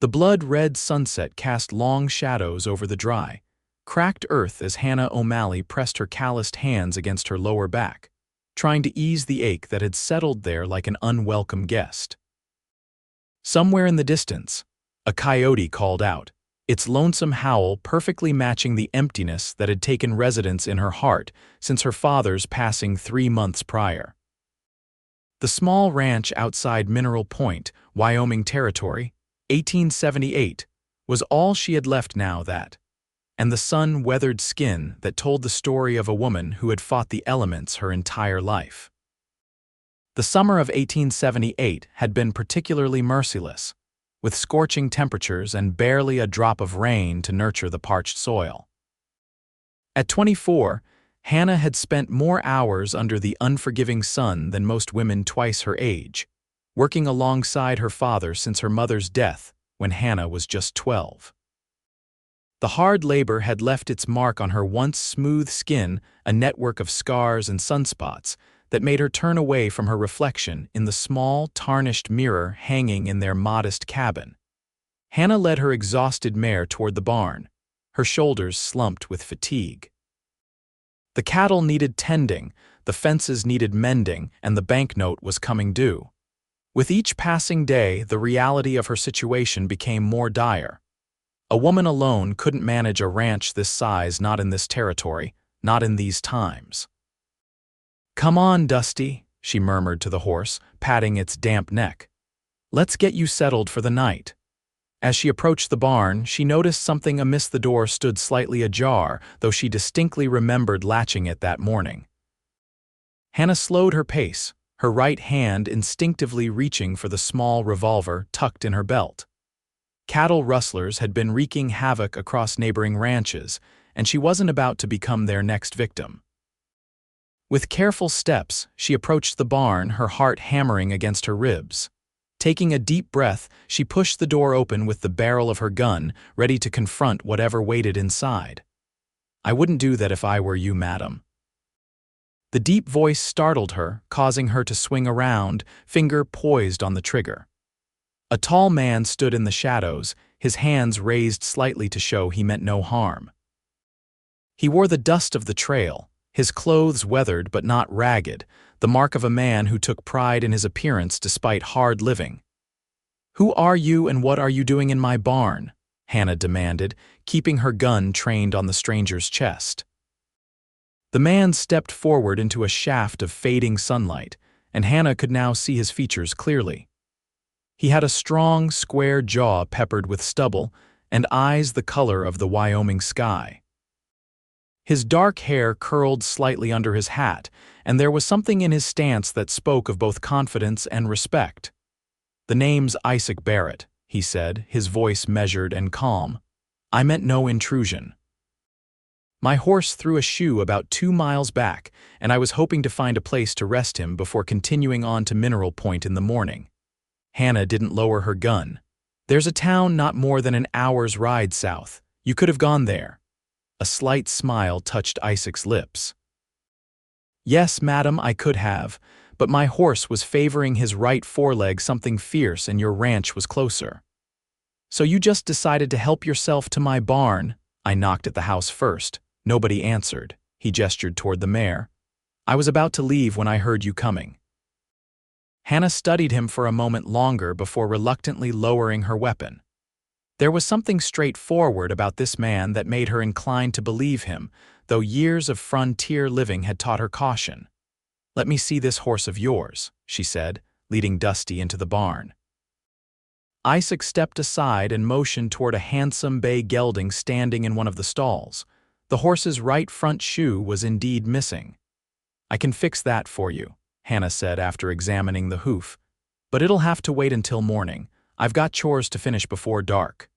The blood-red sunset cast long shadows over the dry, cracked earth as Hannah O'Malley pressed her calloused hands against her lower back, trying to ease the ache that had settled there like an unwelcome guest. Somewhere in the distance, a coyote called out, its lonesome howl perfectly matching the emptiness that had taken residence in her heart since her father's passing 3 months prior. The small ranch outside Mineral Point, Wyoming Territory, 1878, was all she had left now that, and the sun-weathered skin that told the story of a woman who had fought the elements her entire life. The summer of 1878 had been particularly merciless, with scorching temperatures and barely a drop of rain to nurture the parched soil. At 24, Hannah had spent more hours under the unforgiving sun than most women twice her age, working alongside her father since her mother's death when Hannah was just 12. The hard labor had left its mark on her once smooth skin, a network of scars and sunspots that made her turn away from her reflection in the small, tarnished mirror hanging in their modest cabin. Hannah led her exhausted mare toward the barn, her shoulders slumped with fatigue. The cattle needed tending, the fences needed mending, and the banknote was coming due. With each passing day, the reality of her situation became more dire. A woman alone couldn't manage a ranch this size, not in this territory, not in these times. "Come on, Dusty," she murmured to the horse, patting its damp neck. "Let's get you settled for the night." As she approached the barn, she noticed something amidst the door stood slightly ajar, though she distinctly remembered latching it that morning. Hannah slowed her pace, her right hand instinctively reaching for the small revolver tucked in her belt. Cattle rustlers had been wreaking havoc across neighboring ranches, and she wasn't about to become their next victim. With careful steps, she approached the barn, her heart hammering against her ribs. Taking a deep breath, she pushed the door open with the barrel of her gun, ready to confront whatever waited inside. "I wouldn't do that if I were you, madam." The deep voice startled her, causing her to swing around, finger poised on the trigger. A tall man stood in the shadows, his hands raised slightly to show he meant no harm. He wore the dust of the trail, his clothes weathered but not ragged, the mark of a man who took pride in his appearance despite hard living. "Who are you and what are you doing in my barn?" Hannah demanded, keeping her gun trained on the stranger's chest. The man stepped forward into a shaft of fading sunlight, and Hannah could now see his features clearly. He had a strong, square jaw peppered with stubble and eyes the color of the Wyoming sky. His dark hair curled slightly under his hat, and there was something in his stance that spoke of both confidence and respect. "The name's Isaac Barrett," he said, his voice measured and calm. "I meant no intrusion. My horse threw a shoe about 2 miles back, and I was hoping to find a place to rest him before continuing on to Mineral Point in the morning." Hannah didn't lower her gun. "There's a town not more than an hour's ride south. You could have gone there." A slight smile touched Isaac's lips. "Yes, madam, I could have, but my horse was favoring his right foreleg something fierce and your ranch was closer. So you just decided to help yourself to my barn." "I knocked at the house first. Nobody answered." He gestured toward the mare. "I was about to leave when I heard you coming." Hannah studied him for a moment longer before reluctantly lowering her weapon. There was something straightforward about this man that made her inclined to believe him, though years of frontier living had taught her caution. "Let me see this horse of yours," she said, leading Dusty into the barn. Isaac stepped aside and motioned toward a handsome bay gelding standing in one of the stalls. The horse's right front shoe was indeed missing. "I can fix that for you," Hannah said after examining the hoof, "but it'll have to wait until morning. I've got chores to finish before dark."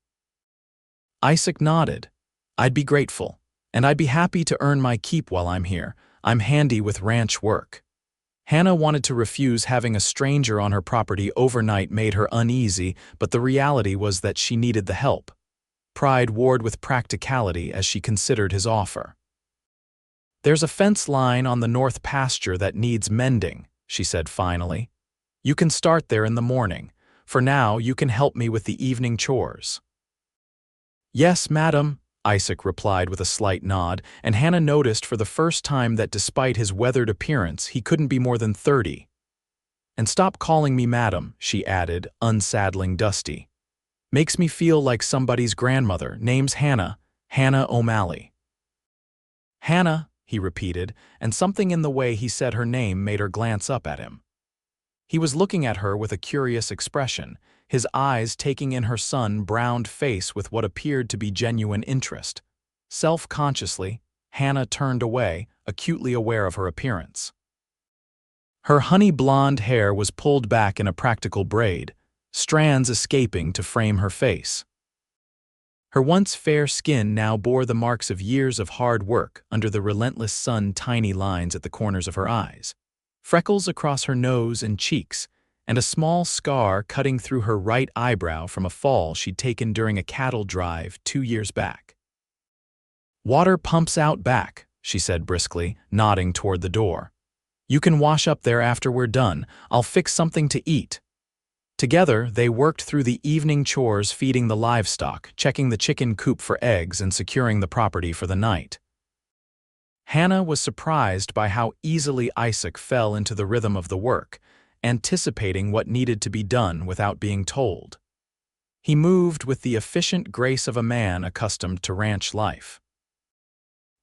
Isaac nodded. "I'd be grateful, and I'd be happy to earn my keep while I'm here. I'm handy with ranch work." Hannah wanted to refuse having a stranger on her property overnight made her uneasy, but the reality was that she needed the help. Pride warred with practicality as she considered his offer. "There's a fence line on the north pasture that needs mending," she said finally. "You can start there in the morning. For now, you can help me with the evening chores." "Yes, madam," Isaac replied with a slight nod, and Hannah noticed for the first time that despite his weathered appearance, he couldn't be more than 30. "And stop calling me madam," she added, unsaddling Dusty. "Makes me feel like somebody's grandmother. Name's Hannah, Hannah O'Malley." "Hannah," he repeated, and something in the way he said her name made her glance up at him. He was looking at her with a curious expression, his eyes taking in her sun-browned face with what appeared to be genuine interest. Self-consciously, Hannah turned away, acutely aware of her appearance. Her honey-blonde hair was pulled back in a practical braid, strands escaping to frame her face. Her once fair skin now bore the marks of years of hard work under the relentless sun, tiny lines at the corners of her eyes, freckles across her nose and cheeks, and a small scar cutting through her right eyebrow from a fall she'd taken during a cattle drive 2 years back. "Water pumps out back," she said briskly, nodding toward the door. "You can wash up there after we're done. I'll fix something to eat." Together, they worked through the evening chores, feeding the livestock, checking the chicken coop for eggs, and securing the property for the night. Hannah was surprised by how easily Isaac fell into the rhythm of the work, anticipating what needed to be done without being told. He moved with the efficient grace of a man accustomed to ranch life.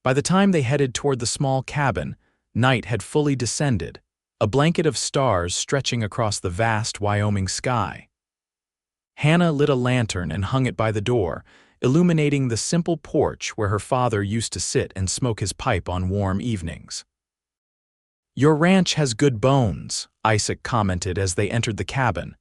By the time they headed toward the small cabin, night had fully descended, a blanket of stars stretching across the vast Wyoming sky. Hannah lit a lantern and hung it by the door, illuminating the simple porch where her father used to sit and smoke his pipe on warm evenings. "Your ranch has good bones," Isaac commented as they entered the cabin.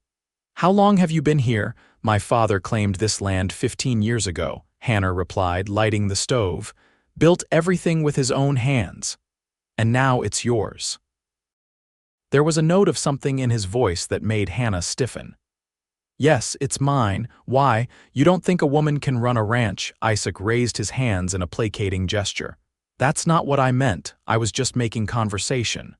"How long have you been here?" "My father claimed this land 15 years ago," Hannah replied, lighting the stove. "Built everything with his own hands. And now it's yours." There was a note of something in his voice that made Hannah stiffen. "Yes, it's mine. Why? You don't think a woman can run a ranch?" Isaac raised his hands in a placating gesture. "That's not what I meant. I was just making conversation."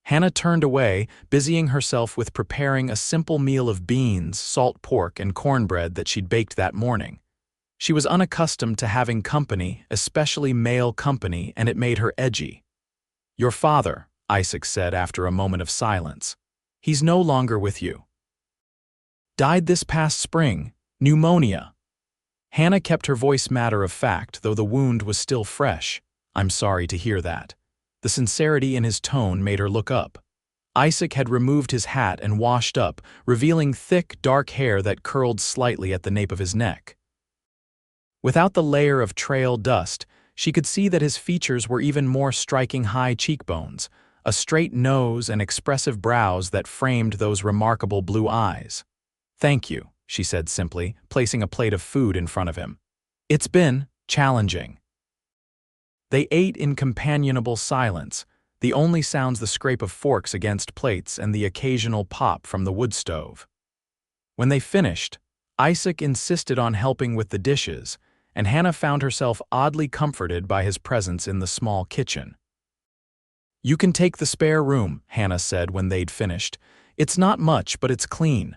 Hannah turned away, busying herself with preparing a simple meal of beans, salt pork, and cornbread that she'd baked that morning. She was unaccustomed to having company, especially male company, and it made her edgy. "Your father," Isaac said after a moment of silence. "He's no longer with you." "Died this past spring. Pneumonia." Hannah kept her voice matter-of-fact, though the wound was still fresh. "I'm sorry to hear that." The sincerity in his tone made her look up. Isaac had removed his hat and washed up, revealing thick, dark hair that curled slightly at the nape of his neck. Without the layer of trail dust, she could see that his features were even more striking: high cheekbones, a straight nose, and expressive brows that framed those remarkable blue eyes. "Thank you," she said simply, placing a plate of food in front of him. "It's been challenging." They ate in companionable silence, the only sounds the scrape of forks against plates and the occasional pop from the wood stove. When they finished, Isaac insisted on helping with the dishes, and Hannah found herself oddly comforted by his presence in the small kitchen. "You can take the spare room," Hannah said when they'd finished. "It's not much, but it's clean."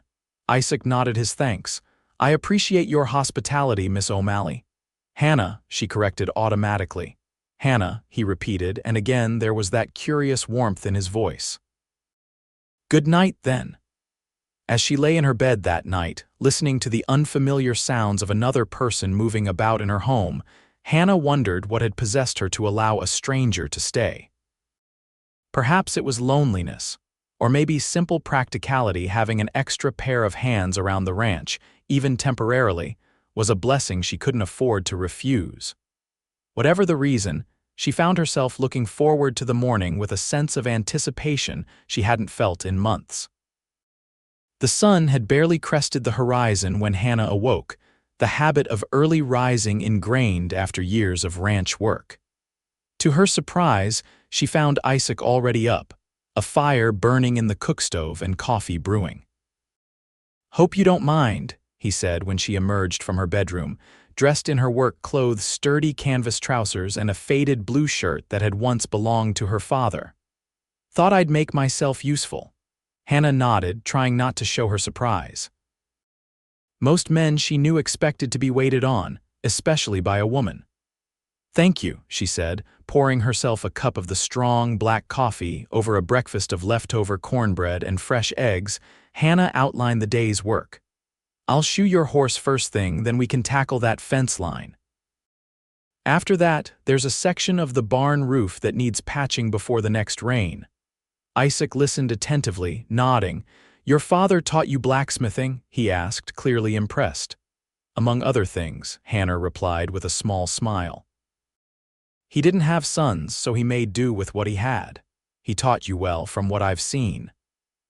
Isaac nodded his thanks. "I appreciate your hospitality, Miss O'Malley." "Hannah," she corrected automatically. "Hannah," he repeated, and again there was that curious warmth in his voice. "Good night, then." As she lay in her bed that night, listening to the unfamiliar sounds of another person moving about in her home, Hannah wondered what had possessed her to allow a stranger to stay. Perhaps it was loneliness, or maybe simple practicality. Having an extra pair of hands around the ranch, even temporarily, was a blessing she couldn't afford to refuse. Whatever the reason, she found herself looking forward to the morning with a sense of anticipation she hadn't felt in months. The sun had barely crested the horizon when Hannah awoke, the habit of early rising ingrained after years of ranch work. To her surprise, she found Isaac already up, a fire burning in the cookstove and coffee brewing. "Hope you don't mind," he said when she emerged from her bedroom, dressed in her work clothes, sturdy canvas trousers, and a faded blue shirt that had once belonged to her father. "Thought I'd make myself useful." Hannah nodded, trying not to show her surprise. Most men she knew expected to be waited on, especially by a woman. "Thank you," she said, pouring herself a cup of the strong, black coffee over a breakfast of leftover cornbread and fresh eggs. Hannah outlined the day's work. "I'll shoe your horse first thing, then we can tackle that fence line. After that, there's a section of the barn roof that needs patching before the next rain." Isaac listened attentively, nodding. "Your father taught you blacksmithing?" he asked, clearly impressed. "Among other things," Hannah replied with a small smile. "He didn't have sons, so he made do with what he had. He taught you well from what I've seen."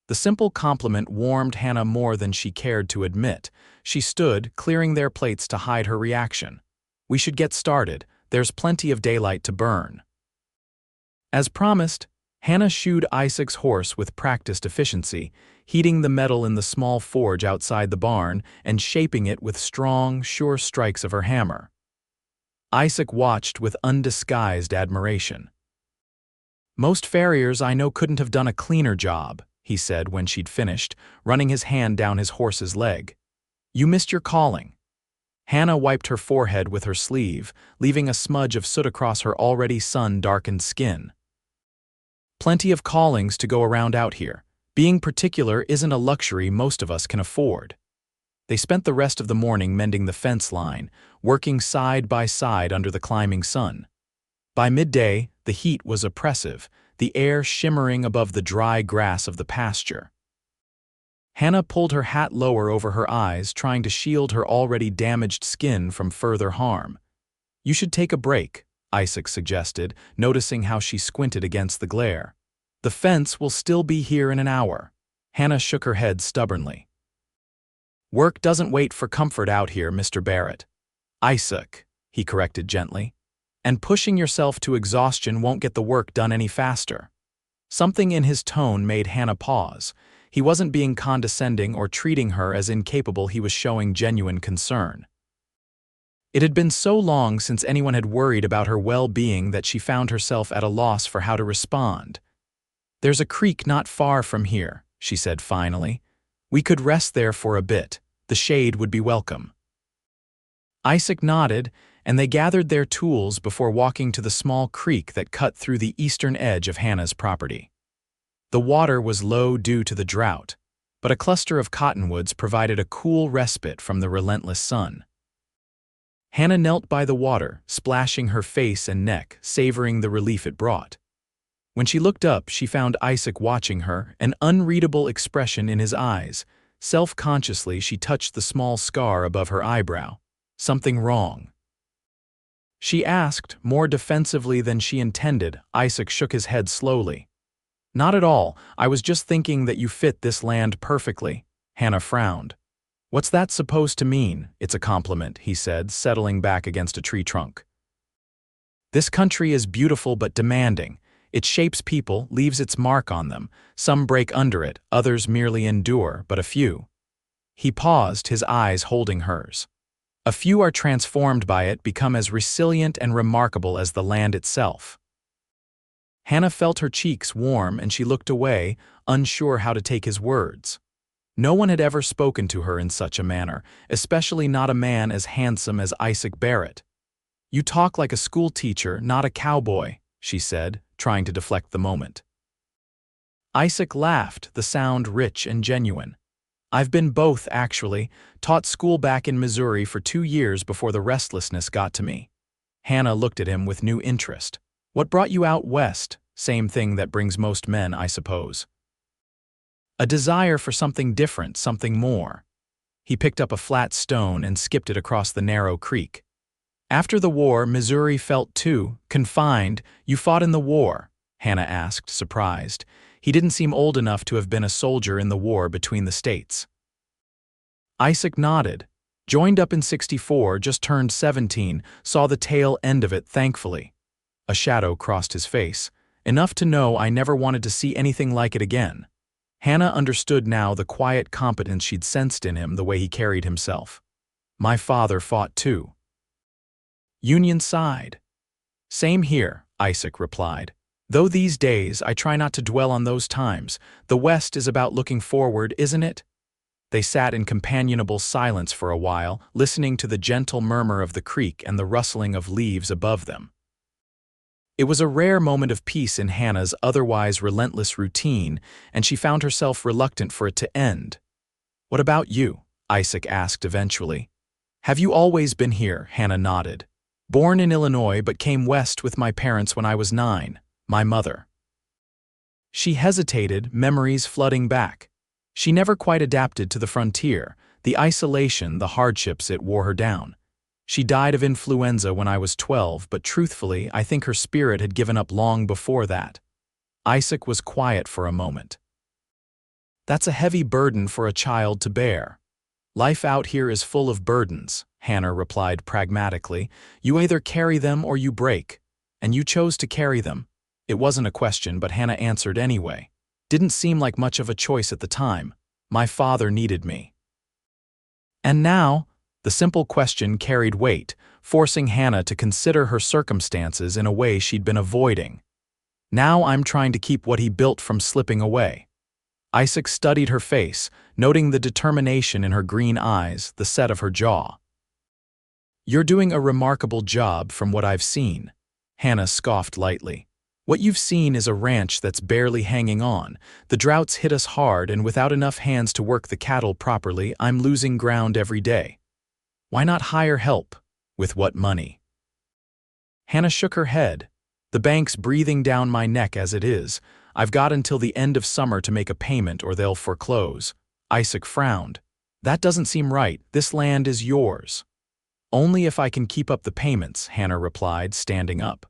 The simple compliment warmed Hannah more than she cared to admit. She stood, clearing their plates to hide her reaction. "We should get started. There's plenty of daylight to burn." As promised, Hannah shoed Isaac's horse with practiced efficiency, heating the metal in the small forge outside the barn and shaping it with strong, sure strikes of her hammer. Isaac watched with undisguised admiration. "Most farriers I know couldn't have done a cleaner job," he said when she'd finished, running his hand down his horse's leg. "You missed your calling." Hannah wiped her forehead with her sleeve, leaving a smudge of soot across her already sun-darkened skin. "Plenty of callings to go around out here. Being particular isn't a luxury most of us can afford." They spent the rest of the morning mending the fence line, working side by side under the climbing sun. By midday, the heat was oppressive, the air shimmering above the dry grass of the pasture. Hannah pulled her hat lower over her eyes, trying to shield her already damaged skin from further harm. "You should take a break," Isaac suggested, noticing how she squinted against the glare. "The fence will still be here in an hour." Hannah shook her head stubbornly. "Work doesn't wait for comfort out here, Mr. Barrett." "Isaac," he corrected gently. "And pushing yourself to exhaustion won't get the work done any faster." Something in his tone made Hannah pause. He wasn't being condescending or treating her as incapable, he was showing genuine concern. It had been so long since anyone had worried about her well-being that she found herself at a loss for how to respond. "There's a creek not far from here," she said finally. "We could rest there for a bit. The shade would be welcome." Isaac nodded, and they gathered their tools before walking to the small creek that cut through the eastern edge of Hannah's property. The water was low due to the drought, but a cluster of cottonwoods provided a cool respite from the relentless sun. Hannah knelt by the water, splashing her face and neck, savoring the relief it brought. When she looked up, she found Isaac watching her, an unreadable expression in his eyes. Self-consciously, she touched the small scar above her eyebrow. "Something wrong?" she asked, more defensively than she intended. Isaac shook his head slowly. "Not at all. I was just thinking that you fit this land perfectly." Hannah frowned. "What's that supposed to mean?" "It's a compliment," he said, settling back against a tree trunk. "This country is beautiful but demanding. It shapes people, leaves its mark on them. Some break under it, others merely endure, but a few." He paused, his eyes holding hers. "A few are transformed by it, become as resilient and remarkable as the land itself." Hannah felt her cheeks warm and she looked away, unsure how to take his words. No one had ever spoken to her in such a manner, especially not a man as handsome as Isaac Barrett. "You talk like a school teacher, not a cowboy," she said, trying to deflect the moment. Isaac laughed, the sound rich and genuine. "I've been both, actually. Taught school back in Missouri for 2 years before the restlessness got to me." Hannah looked at him with new interest. "What brought you out west?" "Same thing that brings most men, I suppose. A desire for something different, something more." He picked up a flat stone and skipped it across the narrow creek. "After the war, Missouri felt too confined." "You fought in the war?" Hannah asked, surprised. He didn't seem old enough to have been a soldier in the war between the states. Isaac nodded. "Joined up in '64, just turned 17, saw the tail end of it, thankfully." A shadow crossed his face. "Enough to know I never wanted to see anything like it again." Hannah understood now the quiet competence she'd sensed in him, the way he carried himself. "My father fought too." Union side. "Same here," Isaac replied. Though these days I try not to dwell on those times, the West is about looking forward, isn't it? They sat in companionable silence for a while, listening to the gentle murmur of the creek and the rustling of leaves above them. It was a rare moment of peace in Hannah's otherwise relentless routine, and she found herself reluctant for it to end. "What about you?" Isaac asked eventually. "Have you always been here?" Hannah nodded. "Born in Illinois but came west with my parents when I was 9, my mother." She hesitated, memories flooding back. She never quite adapted to the frontier, the isolation, the hardships it wore her down. She died of influenza when I was 12, but truthfully, I think her spirit had given up long before that. Isaac was quiet for a moment. "That's a heavy burden for a child to bear." "Life out here is full of burdens," Hannah replied pragmatically. "You either carry them or you break. And you chose to carry them." It wasn't a question, but Hannah answered anyway. "Didn't seem like much of a choice at the time. My father needed me." And now, the simple question carried weight, forcing Hannah to consider her circumstances in a way she'd been avoiding. "Now I'm trying to keep what he built from slipping away." Isaac studied her face, noting the determination in her green eyes, the set of her jaw. "You're doing a remarkable job from what I've seen." Hannah scoffed lightly. "What you've seen is a ranch that's barely hanging on. The droughts hit us hard, and without enough hands to work the cattle properly, I'm losing ground every day. Why not hire help? With what money?" Hannah shook her head. "The bank's breathing down my neck as it is. I've got until the end of summer to make a payment or they'll foreclose." Isaac frowned. "That doesn't seem right. This land is yours." "Only if I can keep up the payments," Hannah replied, standing up.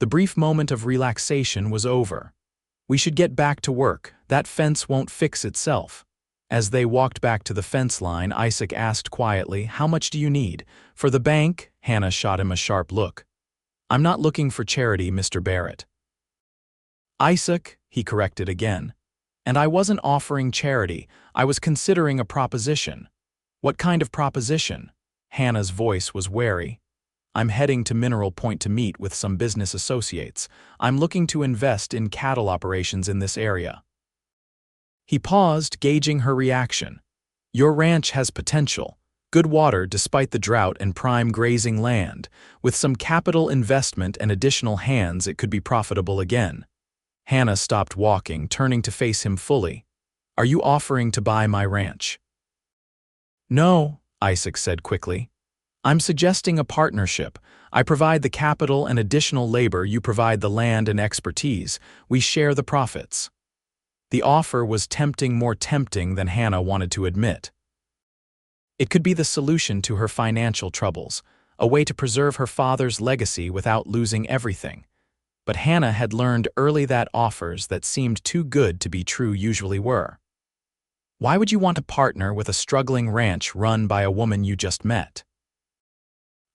The brief moment of relaxation was over. "We should get back to work. That fence won't fix itself." As they walked back to the fence line, Isaac asked quietly, "How much do you need?" "For the bank?" Hannah shot him a sharp look. "I'm not looking for charity, Mr. Barrett." "Isaac," he corrected again. "And I wasn't offering charity. I was considering a proposition." "What kind of proposition?" Hannah's voice was wary. "I'm heading to Mineral Point to meet with some business associates. I'm looking to invest in cattle operations in this area." He paused, gauging her reaction. "Your ranch has potential. Good water despite the drought and prime grazing land. With some capital investment and additional hands, it could be profitable again." Hannah stopped walking, turning to face him fully. "Are you offering to buy my ranch?" "No," Isaac said quickly. "I'm suggesting a partnership. I provide the capital and additional labor, you provide the land and expertise. We share the profits." The offer was tempting, more tempting than Hannah wanted to admit. It could be the solution to her financial troubles, a way to preserve her father's legacy without losing everything. But Hannah had learned early that offers that seemed too good to be true usually were. Why would you want to partner with a struggling ranch run by a woman you just met?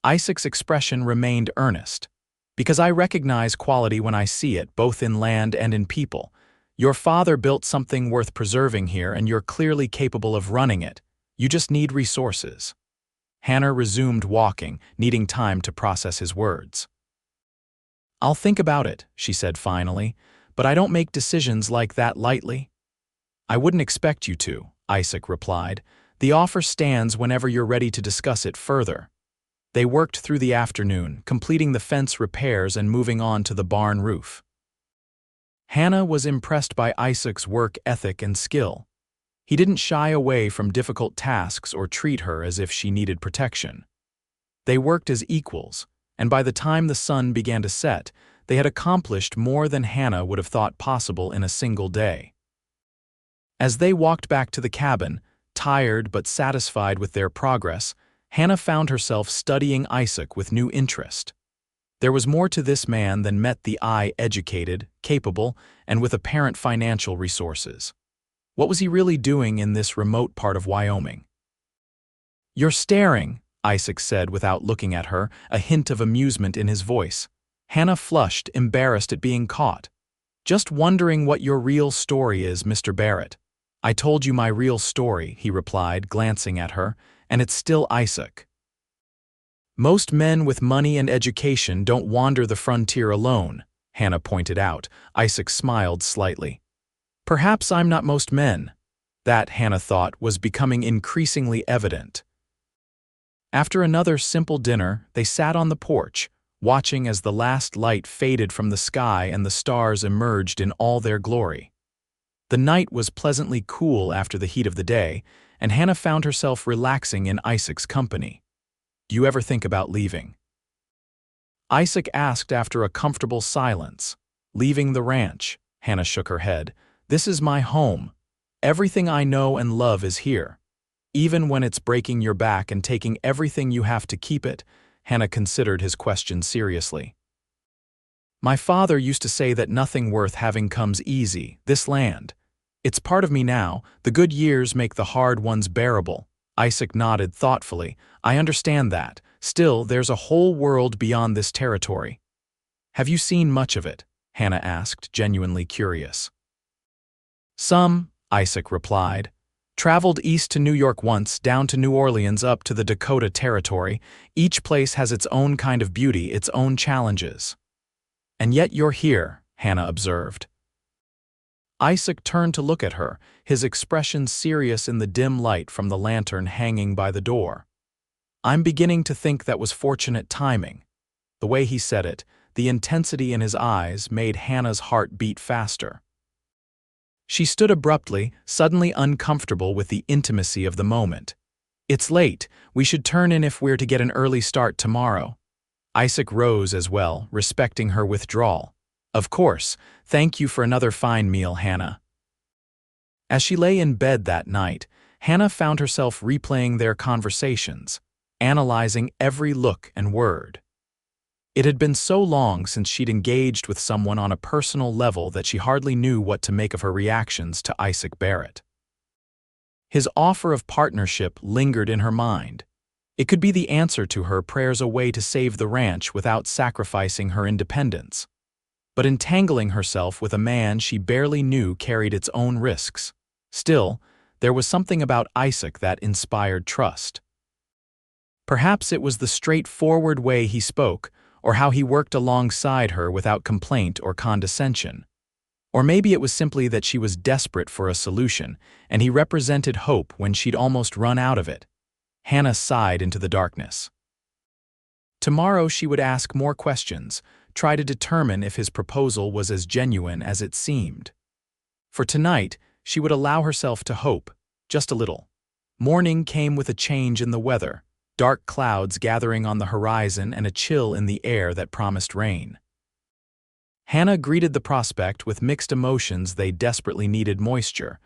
Isaac's expression remained earnest. "Because I recognize quality when I see it, both in land and in people. Your father built something worth preserving here, and you're clearly capable of running it. You just need resources." Hannah resumed walking, needing time to process his words. "I'll think about it," she said finally, "but I don't make decisions like that lightly." "I wouldn't expect you to," Isaac replied. "The offer stands whenever you're ready to discuss it further." They worked through the afternoon, completing the fence repairs and moving on to the barn roof. Hannah was impressed by Isaac's work ethic and skill. He didn't shy away from difficult tasks or treat her as if she needed protection. They worked as equals, and by the time the sun began to set, they had accomplished more than Hannah would have thought possible in a single day. As they walked back to the cabin, tired but satisfied with their progress, Hannah found herself studying Isaac with new interest. There was more to this man than met the eye: educated, capable, and with apparent financial resources. What was he really doing in this remote part of Wyoming? "You're staring," Isaac said without looking at her, a hint of amusement in his voice. Hannah flushed, embarrassed at being caught. "Just wondering what your real story is, Mr. Barrett." "I told you my real story," he replied, glancing at her, "and it's still Isaac. Most men with money and education don't wander the frontier alone. Hannah pointed out. Isaac smiled slightly. Perhaps I'm not most men. That, Hannah thought, was becoming increasingly evident. After another simple dinner, they sat on the porch, watching as the last light faded from the sky and the stars emerged in all their glory. The night was pleasantly cool after the heat of the day, and Hannah found herself relaxing in Isaac's company. "Do you ever think about leaving?" Isaac asked after a comfortable silence. "Leaving the ranch," Hannah shook her head. "This is my home. Everything I know and love is here. Even when it's breaking your back and taking everything you have to keep it," Hannah considered his question seriously. "My father used to say that nothing worth having comes easy, this land. It's part of me now. The good years make the hard ones bearable." Isaac nodded thoughtfully. "I understand that. Still, there's a whole world beyond this territory." "Have you seen much of it?" Hannah asked, genuinely curious. "Some," Isaac replied. "Traveled east to New York once, down to New Orleans, up to the Dakota Territory. Each place has its own kind of beauty, its own challenges." "And yet you're here," Hannah observed. Isaac turned to look at her, his expression serious in the dim light from the lantern hanging by the door. "I'm beginning to think that was fortunate timing." The way he said it, the intensity in his eyes, made Hannah's heart beat faster. She stood abruptly, suddenly uncomfortable with the intimacy of the moment. "It's late. We should turn in if we're to get an early start tomorrow." Isaac rose as well, respecting her withdrawal. "Of course. Thank you for another fine meal, Hannah." As she lay in bed that night, Hannah found herself replaying their conversations, analyzing every look and word. It had been so long since she'd engaged with someone on a personal level that she hardly knew what to make of her reactions to Isaac Barrett. His offer of partnership lingered in her mind. It could be the answer to her prayers, a way to save the ranch without sacrificing her independence. But entangling herself with a man she barely knew carried its own risks. Still, there was something about Isaac that inspired trust. Perhaps it was the straightforward way he spoke, or how he worked alongside her without complaint or condescension. Or maybe it was simply that she was desperate for a solution, and he represented hope when she'd almost run out of it. Hannah sighed into the darkness. Tomorrow she would ask more questions, try to determine if his proposal was as genuine as it seemed. For tonight, she would allow herself to hope, just a little. Morning came with a change in the weather, dark clouds gathering on the horizon and a chill in the air that promised rain. Hannah greeted the prospect with mixed emotions. They desperately needed moisture,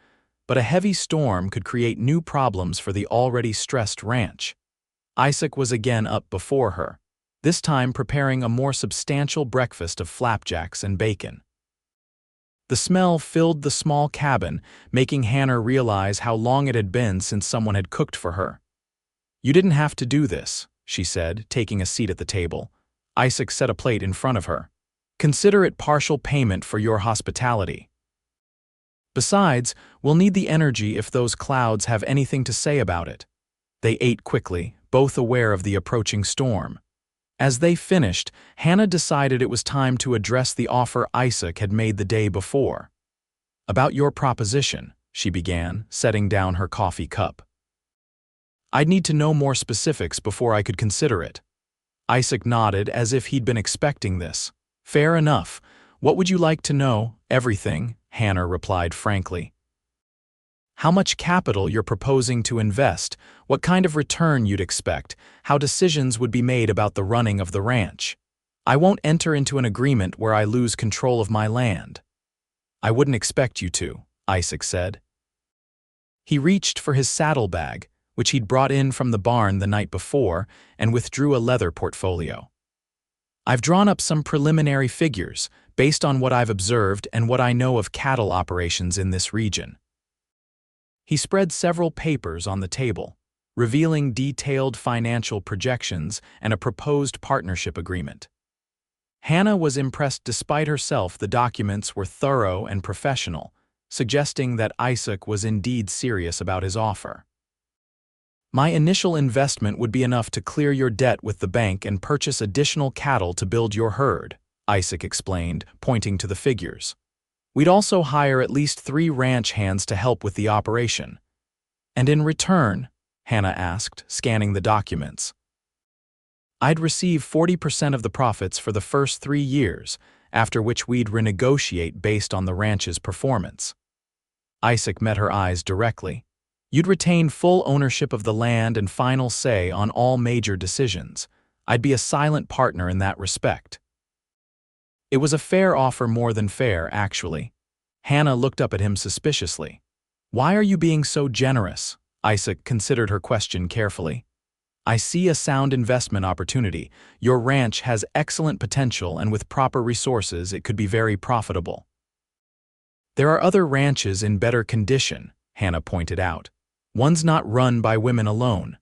but a heavy storm could create new problems for the already stressed ranch. Isaac was again up before her, this time preparing a more substantial breakfast of flapjacks and bacon. The smell filled the small cabin, making Hannah realize how long it had been since someone had cooked for her. "You didn't have to do this," she said, taking a seat at the table. Isaac set a plate in front of her. "Consider it partial payment for your hospitality. Besides, we'll need the energy if those clouds have anything to say about it." They ate quickly, both aware of the approaching storm. As they finished, Hannah decided it was time to address the offer Isaac had made the day before. "About your proposition," she began, setting down her coffee cup. "I'd need to know more specifics before I could consider it." Isaac nodded as if he'd been expecting this. "Fair enough. What would you like to know?" "Everything," Hannah replied frankly. "How much capital you're proposing to invest, what kind of return you'd expect, how decisions would be made about the running of the ranch. I won't enter into an agreement where I lose control of my land." "I wouldn't expect you to," Isaac said. He reached for his saddlebag, which he'd brought in from the barn the night before, and withdrew a leather portfolio. "I've drawn up some preliminary figures, based on what I've observed and what I know of cattle operations in this region." He spread several papers on the table, revealing detailed financial projections and a proposed partnership agreement. Hannah was impressed. Despite herself, the documents were thorough and professional, suggesting that Isaac was indeed serious about his offer. "My initial investment would be enough to clear your debt with the bank and purchase additional cattle to build your herd," Isaac explained, pointing to the figures. We'd also hire at least 3 ranch hands to help with the operation. And in return, Hannah asked, scanning the documents. I'd receive 40% of the profits for the first 3 years, after which we'd renegotiate based on the ranch's performance. Isaac met her eyes directly. You'd retain full ownership of the land and final say on all major decisions. I'd be a silent partner in that respect. It was a fair offer, more than fair, actually. Hannah looked up at him suspiciously. Why are you being so generous? Isaac considered her question carefully. I see a sound investment opportunity. Your ranch has excellent potential, and with proper resources, it could be very profitable. There are other ranches in better condition, Hannah pointed out. One's not run by women alone.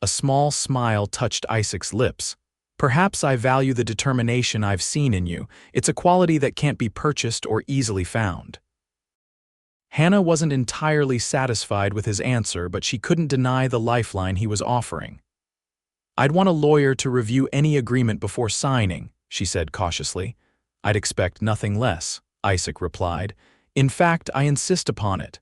A small smile touched Isaac's lips. Perhaps I value the determination I've seen in you. It's a quality that can't be purchased or easily found. Hannah wasn't entirely satisfied with his answer, but she couldn't deny the lifeline he was offering. I'd want a lawyer to review any agreement before signing, she said cautiously. I'd expect nothing less, Isaac replied. In fact, I insist upon it.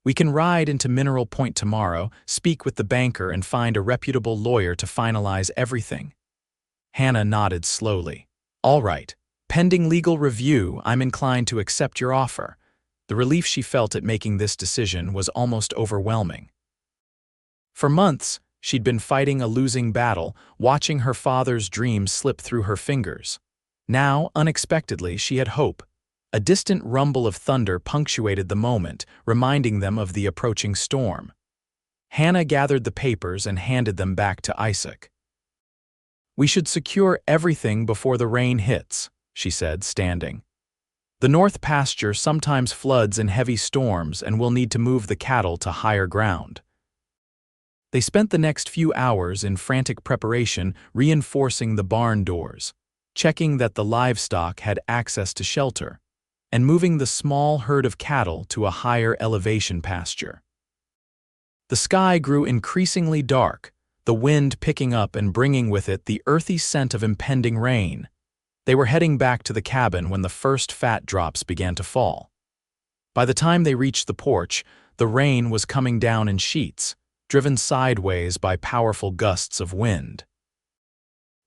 We can ride into Mineral Point tomorrow, speak with the banker, and find a reputable lawyer to finalize everything. Hannah nodded slowly. All right. Pending legal review, I'm inclined to accept your offer. The relief she felt at making this decision was almost overwhelming. For months, she'd been fighting a losing battle, watching her father's dreams slip through her fingers. Now, unexpectedly, she had hope. A distant rumble of thunder punctuated the moment, reminding them of the approaching storm. Hannah gathered the papers and handed them back to Isaac. We should secure everything before the rain hits, she said, standing. The north pasture sometimes floods in heavy storms, and we'll need to move the cattle to higher ground. They spent the next few hours in frantic preparation, reinforcing the barn doors, checking that the livestock had access to shelter, and moving the small herd of cattle to a higher elevation pasture. The sky grew increasingly dark, the wind picking up and bringing with it the earthy scent of impending rain. They were heading back to the cabin when the first fat drops began to fall. By the time they reached the porch, the rain was coming down in sheets, driven sideways by powerful gusts of wind.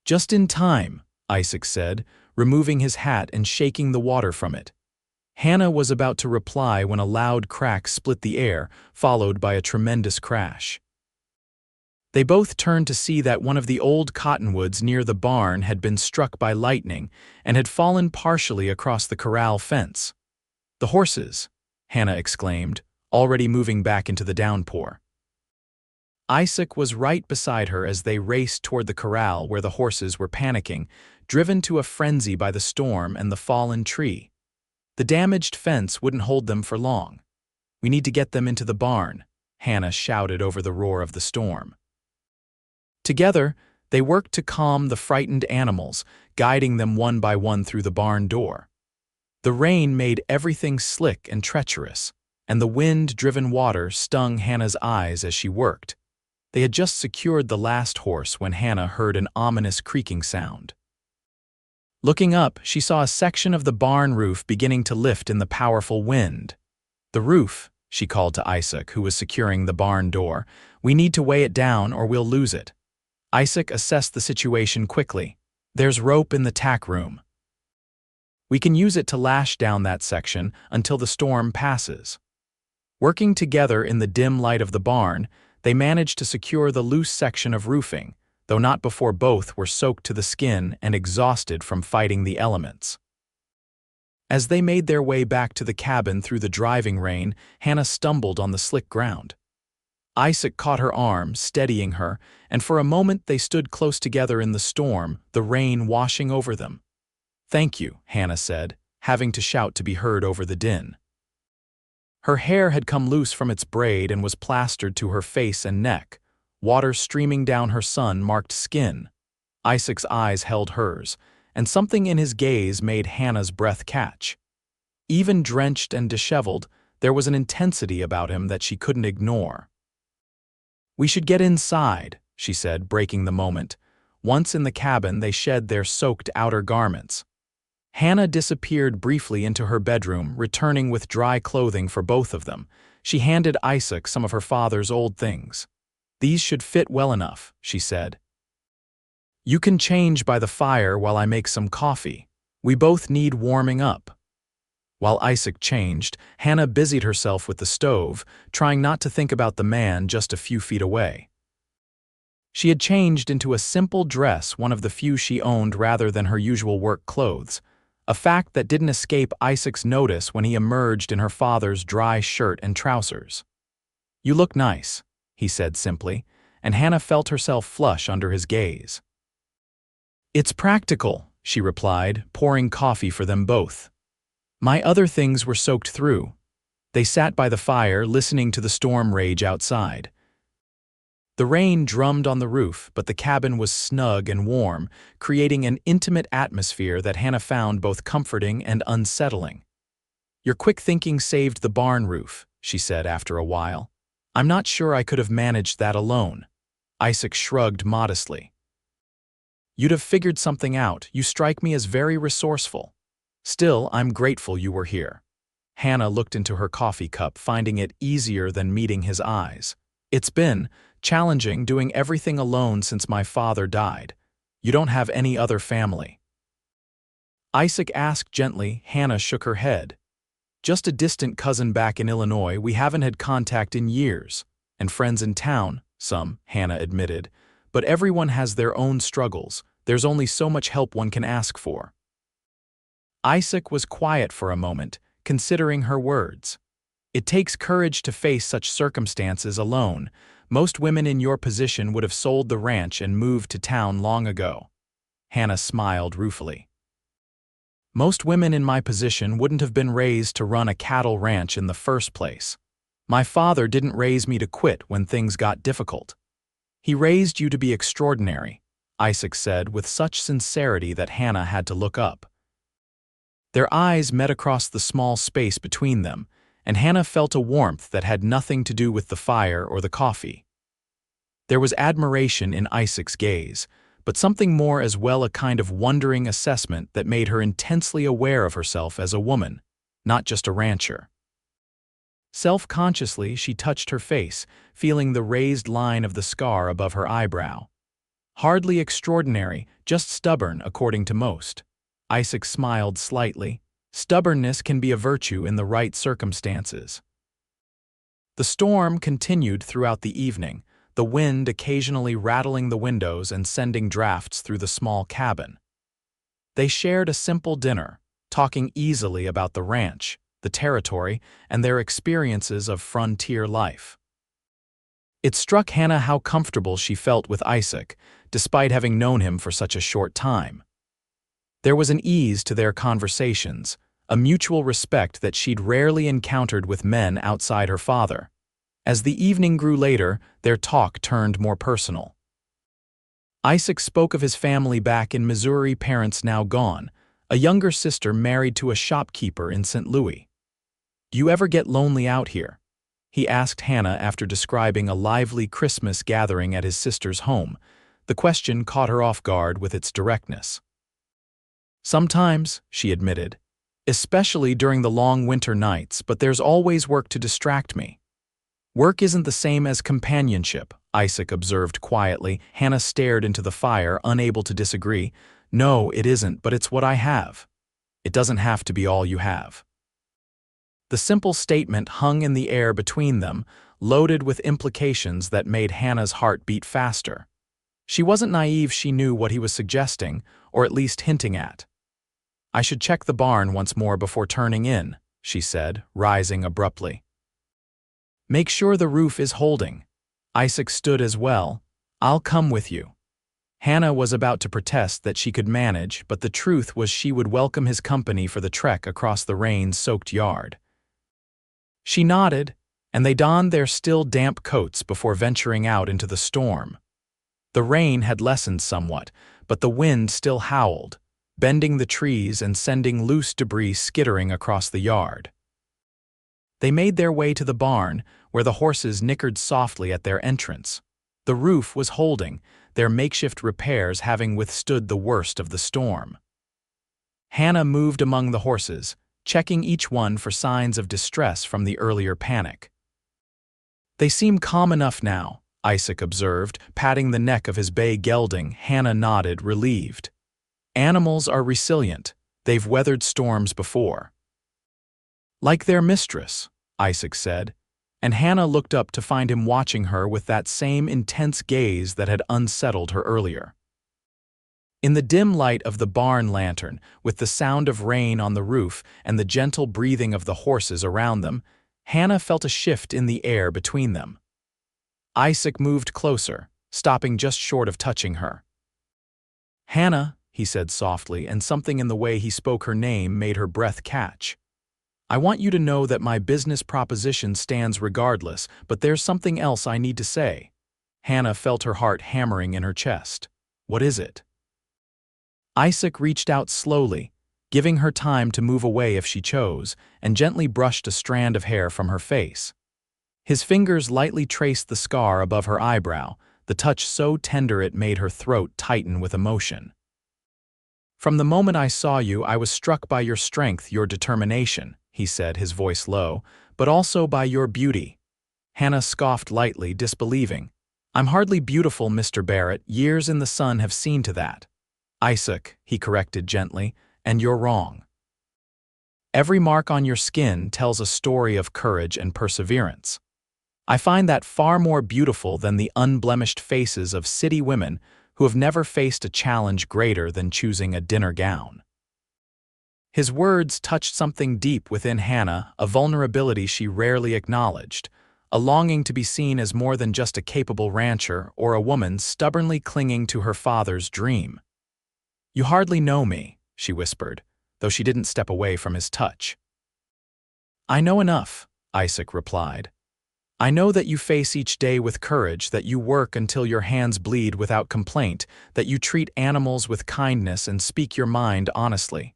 Just in time, Isaac said, removing his hat and shaking the water from it. Hannah was about to reply when a loud crack split the air, followed by a tremendous crash. They both turned to see that one of the old cottonwoods near the barn had been struck by lightning and had fallen partially across the corral fence. The horses, Hannah exclaimed, already moving back into the downpour. Isaac was right beside her as they raced toward the corral where the horses were panicking, driven to a frenzy by the storm and the fallen tree. The damaged fence wouldn't hold them for long. We need to get them into the barn, Hannah shouted over the roar of the storm. Together, they worked to calm the frightened animals, guiding them one by one through the barn door. The rain made everything slick and treacherous, and the wind-driven water stung Hannah's eyes as she worked. They had just secured the last horse when Hannah heard an ominous creaking sound. Looking up, she saw a section of the barn roof beginning to lift in the powerful wind. The roof, she called to Isaac, who was securing the barn door. We need to weigh it down or we'll lose it. Isaac assessed the situation quickly. There's rope in the tack room. We can use it to lash down that section until the storm passes. Working together in the dim light of the barn, they managed to secure the loose section of roofing, though not before both were soaked to the skin and exhausted from fighting the elements. As they made their way back to the cabin through the driving rain, Hannah stumbled on the slick ground. Isaac caught her arm, steadying her, and for a moment they stood close together in the storm, the rain washing over them. Thank you, Hannah said, having to shout to be heard over the din. Her hair had come loose from its braid and was plastered to her face and neck. Water streaming down her sun-marked skin. Isaac's eyes held hers, and something in his gaze made Hannah's breath catch. Even drenched and disheveled, there was an intensity about him that she couldn't ignore. We should get inside, she said, breaking the moment. Once in the cabin, they shed their soaked outer garments. Hannah disappeared briefly into her bedroom, returning with dry clothing for both of them. She handed Isaac some of her father's old things. "These should fit well enough," she said. "You can change by the fire while I make some coffee. We both need warming up." While Isaac changed, Hannah busied herself with the stove, trying not to think about the man just a few feet away. She had changed into a simple dress, one of the few she owned rather than her usual work clothes, a fact that didn't escape Isaac's notice when he emerged in her father's dry shirt and trousers. "You look nice," he said simply, and Hannah felt herself flush under his gaze. "It's practical," she replied, pouring coffee for them both. "My other things were soaked through." They sat by the fire, listening to the storm rage outside. The rain drummed on the roof, but the cabin was snug and warm, creating an intimate atmosphere that Hannah found both comforting and unsettling. "Your quick thinking saved the barn roof," she said after a while. "I'm not sure I could have managed that alone." Isaac shrugged modestly. "You'd have figured something out. You strike me as very resourceful. Still, I'm grateful you were here." Hannah looked into her coffee cup, finding it easier than meeting his eyes. "It's been challenging doing everything alone since my father died. You don't have any other family?" Isaac asked gently. Hannah shook her head. "Just a distant cousin back in Illinois. We haven't had contact in years. And friends in town, some," Hannah admitted. "But everyone has their own struggles. There's only so much help one can ask for." Isaac was quiet for a moment, considering her words. "It takes courage to face such circumstances alone. Most women in your position would have sold the ranch and moved to town long ago." Hannah smiled ruefully. "Most women in my position wouldn't have been raised to run a cattle ranch in the first place. My father didn't raise me to quit when things got difficult. He raised you to be extraordinary," Isaac said with such sincerity that Hannah had to look up. Their eyes met across the small space between them, and Hannah felt a warmth that had nothing to do with the fire or the coffee. There was admiration in Isaac's gaze, but something more as well, a kind of wondering assessment that made her intensely aware of herself as a woman, not just a rancher. Self-consciously, she touched her face, feeling the raised line of the scar above her eyebrow. "Hardly extraordinary, just stubborn, according to most." Isaac smiled slightly. "Stubbornness can be a virtue in the right circumstances." The storm continued throughout the evening, the wind occasionally rattling the windows and sending drafts through the small cabin. They shared a simple dinner, talking easily about the ranch, the territory, and their experiences of frontier life. It struck Hannah how comfortable she felt with Isaac, despite having known him for such a short time. There was an ease to their conversations, a mutual respect that she'd rarely encountered with men outside her father. As the evening grew later, their talk turned more personal. Isaac spoke of his family back in Missouri, parents now gone, a younger sister married to a shopkeeper in St. Louis. "Do you ever get lonely out here?" he asked Hannah after describing a lively Christmas gathering at his sister's home. The question caught her off guard with its directness. "Sometimes," she admitted, "especially during the long winter nights, but there's always work to distract me." "Work isn't the same as companionship," Isaac observed quietly. Hannah stared into the fire, unable to disagree. "No, it isn't, but it's what I have." "It doesn't have to be all you have." The simple statement hung in the air between them, loaded with implications that made Hannah's heart beat faster. She wasn't naive, she knew what he was suggesting, or at least hinting at. "I should check the barn once more before turning in," she said, rising abruptly. "Make sure the roof is holding." Isaac stood as well. "I'll come with you." Hannah was about to protest that she could manage, but the truth was she would welcome his company for the trek across the rain-soaked yard. She nodded, and they donned their still damp coats before venturing out into the storm. The rain had lessened somewhat, but the wind still howled, bending the trees and sending loose debris skittering across the yard. They made their way to the barn, where the horses nickered softly at their entrance. The roof was holding, their makeshift repairs having withstood the worst of the storm. Hannah moved among the horses, checking each one for signs of distress from the earlier panic. "They seem calm enough now," Isaac observed, patting the neck of his bay gelding. Hannah nodded, relieved. "Animals are resilient. They've weathered storms before." "Like their mistress," Isaac said, and Hannah looked up to find him watching her with that same intense gaze that had unsettled her earlier. In the dim light of the barn lantern, with the sound of rain on the roof and the gentle breathing of the horses around them, Hannah felt a shift in the air between them. Isaac moved closer, stopping just short of touching her. "Hannah," he said softly, and something in the way he spoke her name made her breath catch. "I want you to know that my business proposition stands regardless, but there's something else I need to say." Hannah felt her heart hammering in her chest. "What is it?" Isaac reached out slowly, giving her time to move away if she chose, and gently brushed a strand of hair from her face. His fingers lightly traced the scar above her eyebrow, the touch so tender it made her throat tighten with emotion. "From the moment I saw you, I was struck by your strength, your determination," he said, his voice low, "but also by your beauty." Hannah scoffed lightly, disbelieving. "I'm hardly beautiful, Mr. Barrett. Years in the sun have seen to that." "Isaac," he corrected gently, "and you're wrong. Every mark on your skin tells a story of courage and perseverance. I find that far more beautiful than the unblemished faces of city women who have never faced a challenge greater than choosing a dinner gown." His words touched something deep within Hannah, a vulnerability she rarely acknowledged, a longing to be seen as more than just a capable rancher or a woman stubbornly clinging to her father's dream. "You hardly know me," she whispered, though she didn't step away from his touch. "I know enough," Isaac replied. "I know that you face each day with courage, that you work until your hands bleed without complaint, that you treat animals with kindness and speak your mind honestly.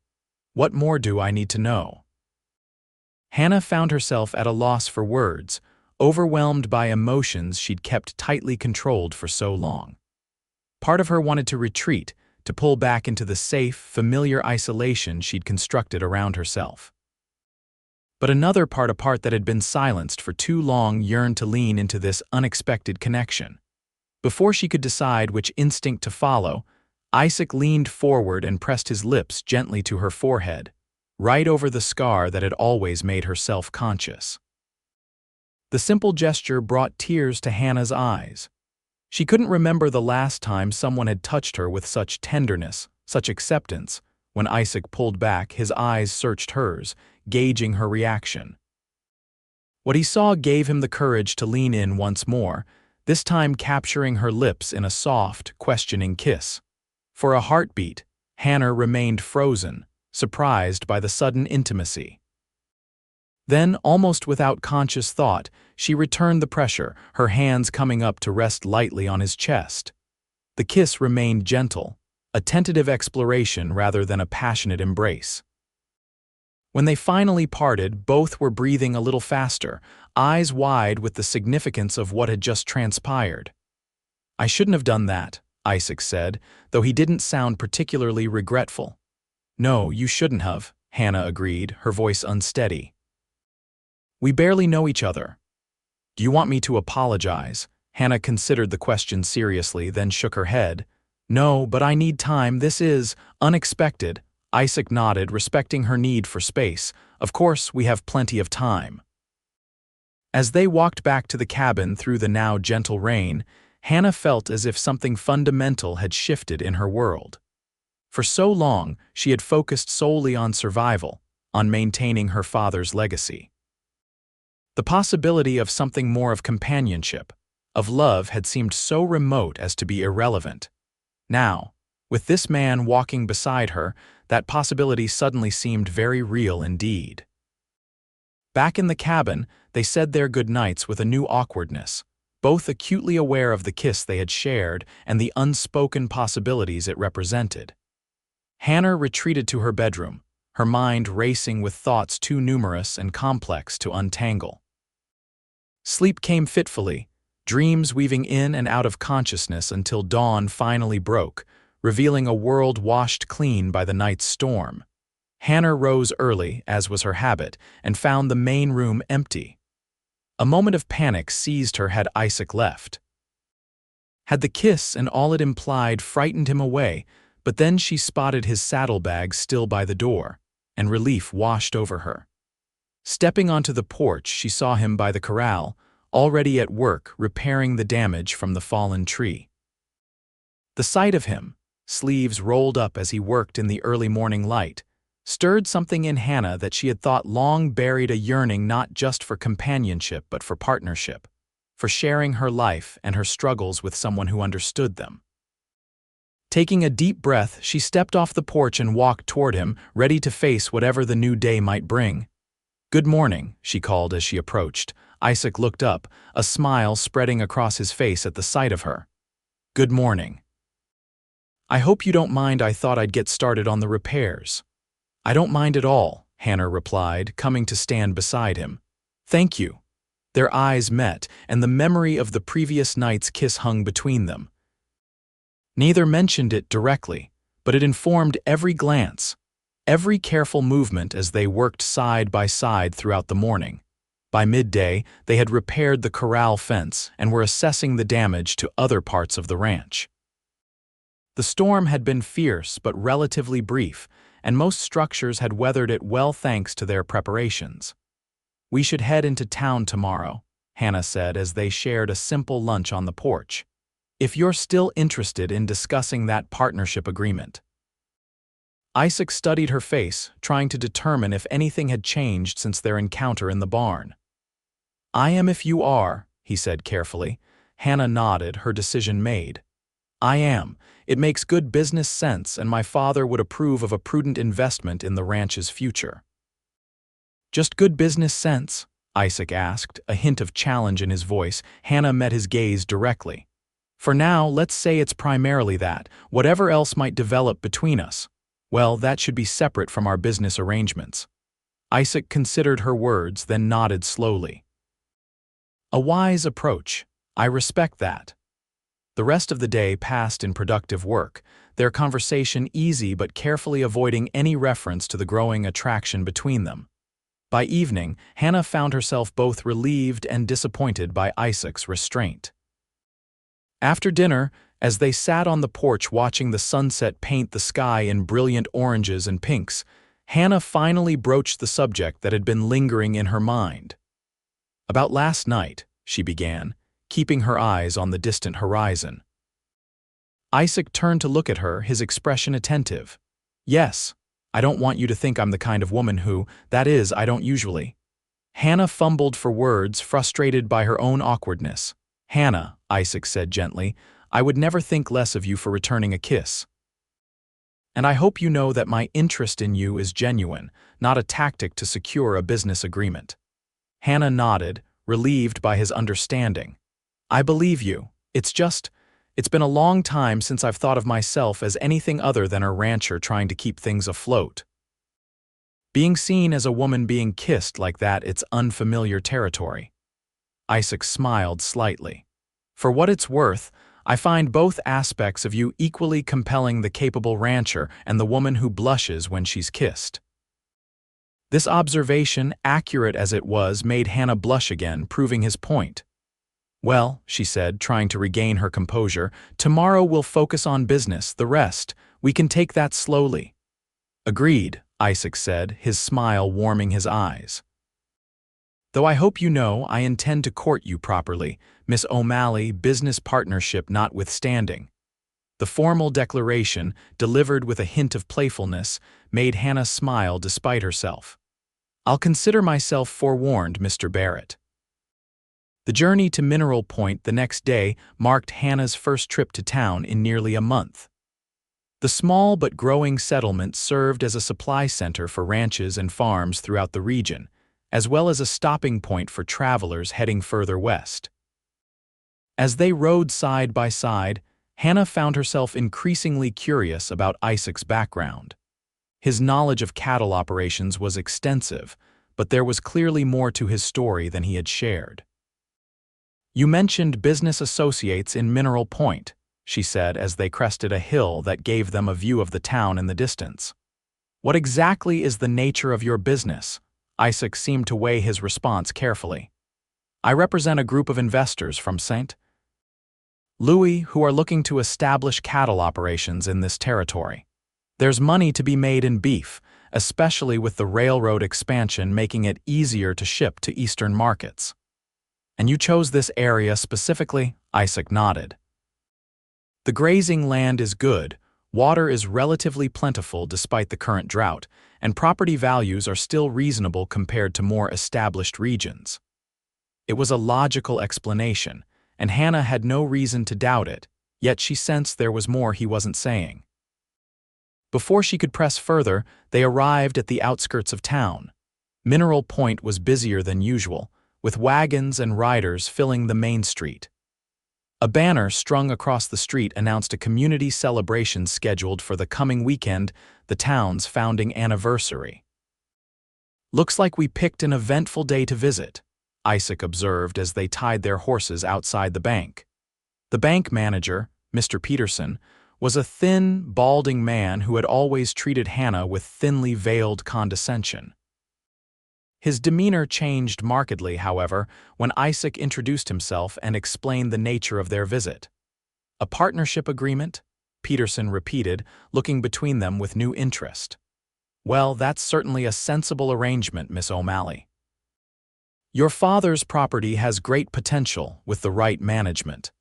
What more do I need to know?" Hannah found herself at a loss for words, overwhelmed by emotions she'd kept tightly controlled for so long. Part of her wanted to retreat, to pull back into the safe, familiar isolation she'd constructed around herself. But another part that had been silenced for too long yearned to lean into this unexpected connection. Before she could decide which instinct to follow, Isaac leaned forward and pressed his lips gently to her forehead, right over the scar that had always made her self-conscious. The simple gesture brought tears to Hannah's eyes. She couldn't remember the last time someone had touched her with such tenderness, such acceptance. When Isaac pulled back, his eyes searched hers, gauging her reaction. What he saw gave him the courage to lean in once more, this time capturing her lips in a soft, questioning kiss. For a heartbeat, Hannah remained frozen, surprised by the sudden intimacy. Then, almost without conscious thought, she returned the pressure, her hands coming up to rest lightly on his chest. The kiss remained gentle, a tentative exploration rather than a passionate embrace. When they finally parted, both were breathing a little faster, eyes wide with the significance of what had just transpired. "I shouldn't have done that," Isaac said, though he didn't sound particularly regretful. "No, you shouldn't have," Hannah agreed, her voice unsteady. "We barely know each other." "Do you want me to apologize?" Hannah considered the question seriously, then shook her head. "No, but I need time. This is unexpected." Isaac nodded, respecting her need for space. "Of course, we have plenty of time." As they walked back to the cabin through the now gentle rain, Hannah felt as if something fundamental had shifted in her world. For so long, she had focused solely on survival, on maintaining her father's legacy. The possibility of something more of companionship, of love, had seemed so remote as to be irrelevant. Now, with this man walking beside her, that possibility suddenly seemed very real indeed. Back in the cabin, they said their goodnights with a new awkwardness, both acutely aware of the kiss they had shared and the unspoken possibilities it represented. Hannah retreated to her bedroom, her mind racing with thoughts too numerous and complex to untangle. Sleep came fitfully, dreams weaving in and out of consciousness until dawn finally broke, revealing a world washed clean by the night's storm. Hannah rose early, as was her habit, and found the main room empty. A moment of panic seized her had Isaac left. Had the kiss and all it implied frightened him away, but then she spotted his saddlebag still by the door, and relief washed over her. Stepping onto the porch, she saw him by the corral, already at work repairing the damage from the fallen tree. The sight of him, sleeves rolled up as he worked in the early morning light, stirred something in Hannah that she had thought long buried, a yearning not just for companionship but for partnership, for sharing her life and her struggles with someone who understood them. Taking a deep breath, she stepped off the porch and walked toward him, ready to face whatever the new day might bring. "Good morning," she called as she approached. Isaac looked up, a smile spreading across his face at the sight of her. "Good morning." "I hope you don't mind. I thought I'd get started on the repairs." "I don't mind at all," Hannah replied, coming to stand beside him. "Thank you." Their eyes met, and the memory of the previous night's kiss hung between them. Neither mentioned it directly, but it informed every glance, every careful movement as they worked side by side throughout the morning. By midday, they had repaired the corral fence and were assessing the damage to other parts of the ranch. The storm had been fierce but relatively brief, and most structures had weathered it well thanks to their preparations. "We should head into town tomorrow," Hannah said as they shared a simple lunch on the porch. "If you're still interested in discussing that partnership agreement." Isaac studied her face, trying to determine if anything had changed since their encounter in the barn. "I am if you are," he said carefully. Hannah nodded, her decision made. "I am. It makes good business sense, and my father would approve of a prudent investment in the ranch's future." "Just good business sense?" Isaac asked, a hint of challenge in his voice. Hannah met his gaze directly. "For now, let's say it's primarily that. Whatever else might develop between us, well, that should be separate from our business arrangements." Isaac considered her words, then nodded slowly. "A wise approach. I respect that." The rest of the day passed in productive work, their conversation easy but carefully avoiding any reference to the growing attraction between them. By evening, Hannah found herself both relieved and disappointed by Isaac's restraint. After dinner, as they sat on the porch watching the sunset paint the sky in brilliant oranges and pinks, Hannah finally broached the subject that had been lingering in her mind. "About last night," she began, keeping her eyes on the distant horizon. Isaac turned to look at her, his expression attentive. "Yes, I don't want you to think I'm the kind of woman who, that is, I don't usually." Hannah fumbled for words, frustrated by her own awkwardness. "Hannah," Isaac said gently, "I would never think less of you for returning a kiss. And I hope you know that my interest in you is genuine, not a tactic to secure a business agreement." Hannah nodded, relieved by his understanding. "I believe you. It's been a long time since I've thought of myself as anything other than a rancher trying to keep things afloat. Being seen as a woman being kissed like that, it's unfamiliar territory." Isaac smiled slightly. "For what it's worth, I find both aspects of you equally compelling, the capable rancher and the woman who blushes when she's kissed." This observation, accurate as it was, made Hannah blush again, proving his point. "Well," she said, trying to regain her composure, "tomorrow we'll focus on business. The rest, we can take that slowly." "Agreed," Isaac said, his smile warming his eyes. "Though I hope you know I intend to court you properly, Miss O'Malley, business partnership notwithstanding." The formal declaration, delivered with a hint of playfulness, made Hannah smile despite herself. "I'll consider myself forewarned, Mr. Barrett." The journey to Mineral Point the next day marked Hannah's first trip to town in nearly a month. The small but growing settlement served as a supply center for ranches and farms throughout the region, as well as a stopping point for travelers heading further west. As they rode side by side, Hannah found herself increasingly curious about Isaac's background. His knowledge of cattle operations was extensive, but there was clearly more to his story than he had shared. You mentioned business associates in Mineral Point, she said as they crested a hill that gave them a view of the town in the distance. What exactly is the nature of your business? Isaac seemed to weigh his response carefully. I represent a group of investors from St. Louis who are looking to establish cattle operations in this territory. There's money to be made in beef, especially with the railroad expansion making it easier to ship to eastern markets. And you chose this area specifically? Isaac nodded. The grazing land is good, water is relatively plentiful despite the current drought, and property values are still reasonable compared to more established regions. It was a logical explanation, and Hannah had no reason to doubt it, yet she sensed there was more he wasn't saying. Before she could press further, they arrived at the outskirts of town. Mineral Point was busier than usual, with wagons and riders filling the main street. A banner strung across the street announced a community celebration scheduled for the coming weekend, the town's founding anniversary. Looks like we picked an eventful day to visit, Isaac observed as they tied their horses outside the bank. The bank manager, Mr. Peterson, was a thin, balding man who had always treated Hannah with thinly veiled condescension. His demeanor changed markedly, however, when Isaac introduced himself and explained the nature of their visit. A partnership agreement? Peterson repeated, looking between them with new interest. Well, that's certainly a sensible arrangement, Miss O'Malley. Your father's property has great potential with the right management.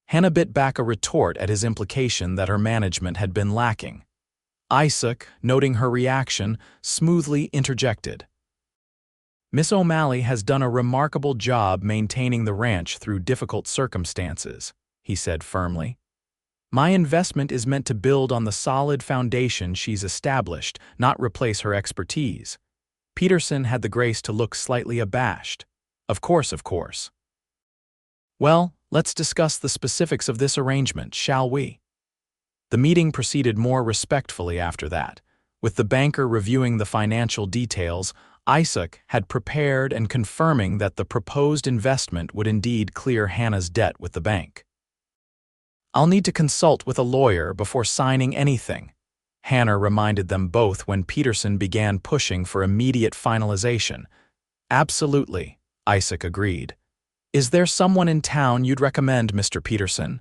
Hannah bit back a retort at his implication that her management had been lacking. Isaac, noting her reaction, smoothly interjected. Miss O'Malley has done a remarkable job maintaining the ranch through difficult circumstances, he said firmly. My investment is meant to build on the solid foundation she's established, not replace her expertise. Peterson had the grace to look slightly abashed. Of course. Well, let's discuss the specifics of this arrangement, shall we? The meeting proceeded more respectfully after that. With the banker reviewing the financial details, Isaac had prepared and confirming that the proposed investment would indeed clear Hannah's debt with the bank. I'll need to consult with a lawyer before signing anything, Hannah reminded them both when Peterson began pushing for immediate finalization. Absolutely, Isaac agreed. Is there someone in town you'd recommend, Mr. Peterson?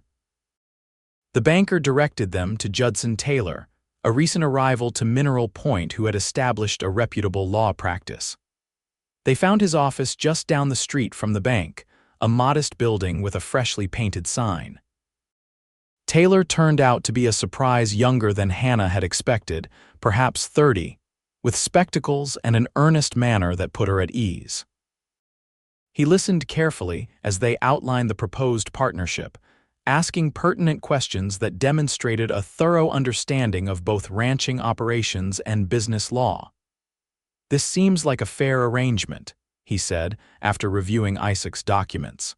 The banker directed them to Judson Taylor, a recent arrival to Mineral Point who had established a reputable law practice. They found his office just down the street from the bank, a modest building with a freshly painted sign. Taylor turned out to be a surprise younger than Hannah had expected, perhaps 30, with spectacles and an earnest manner that put her at ease. He listened carefully as they outlined the proposed partnership, asking pertinent questions that demonstrated a thorough understanding of both ranching operations and business law. This seems like a fair arrangement, he said after reviewing Isaac's documents.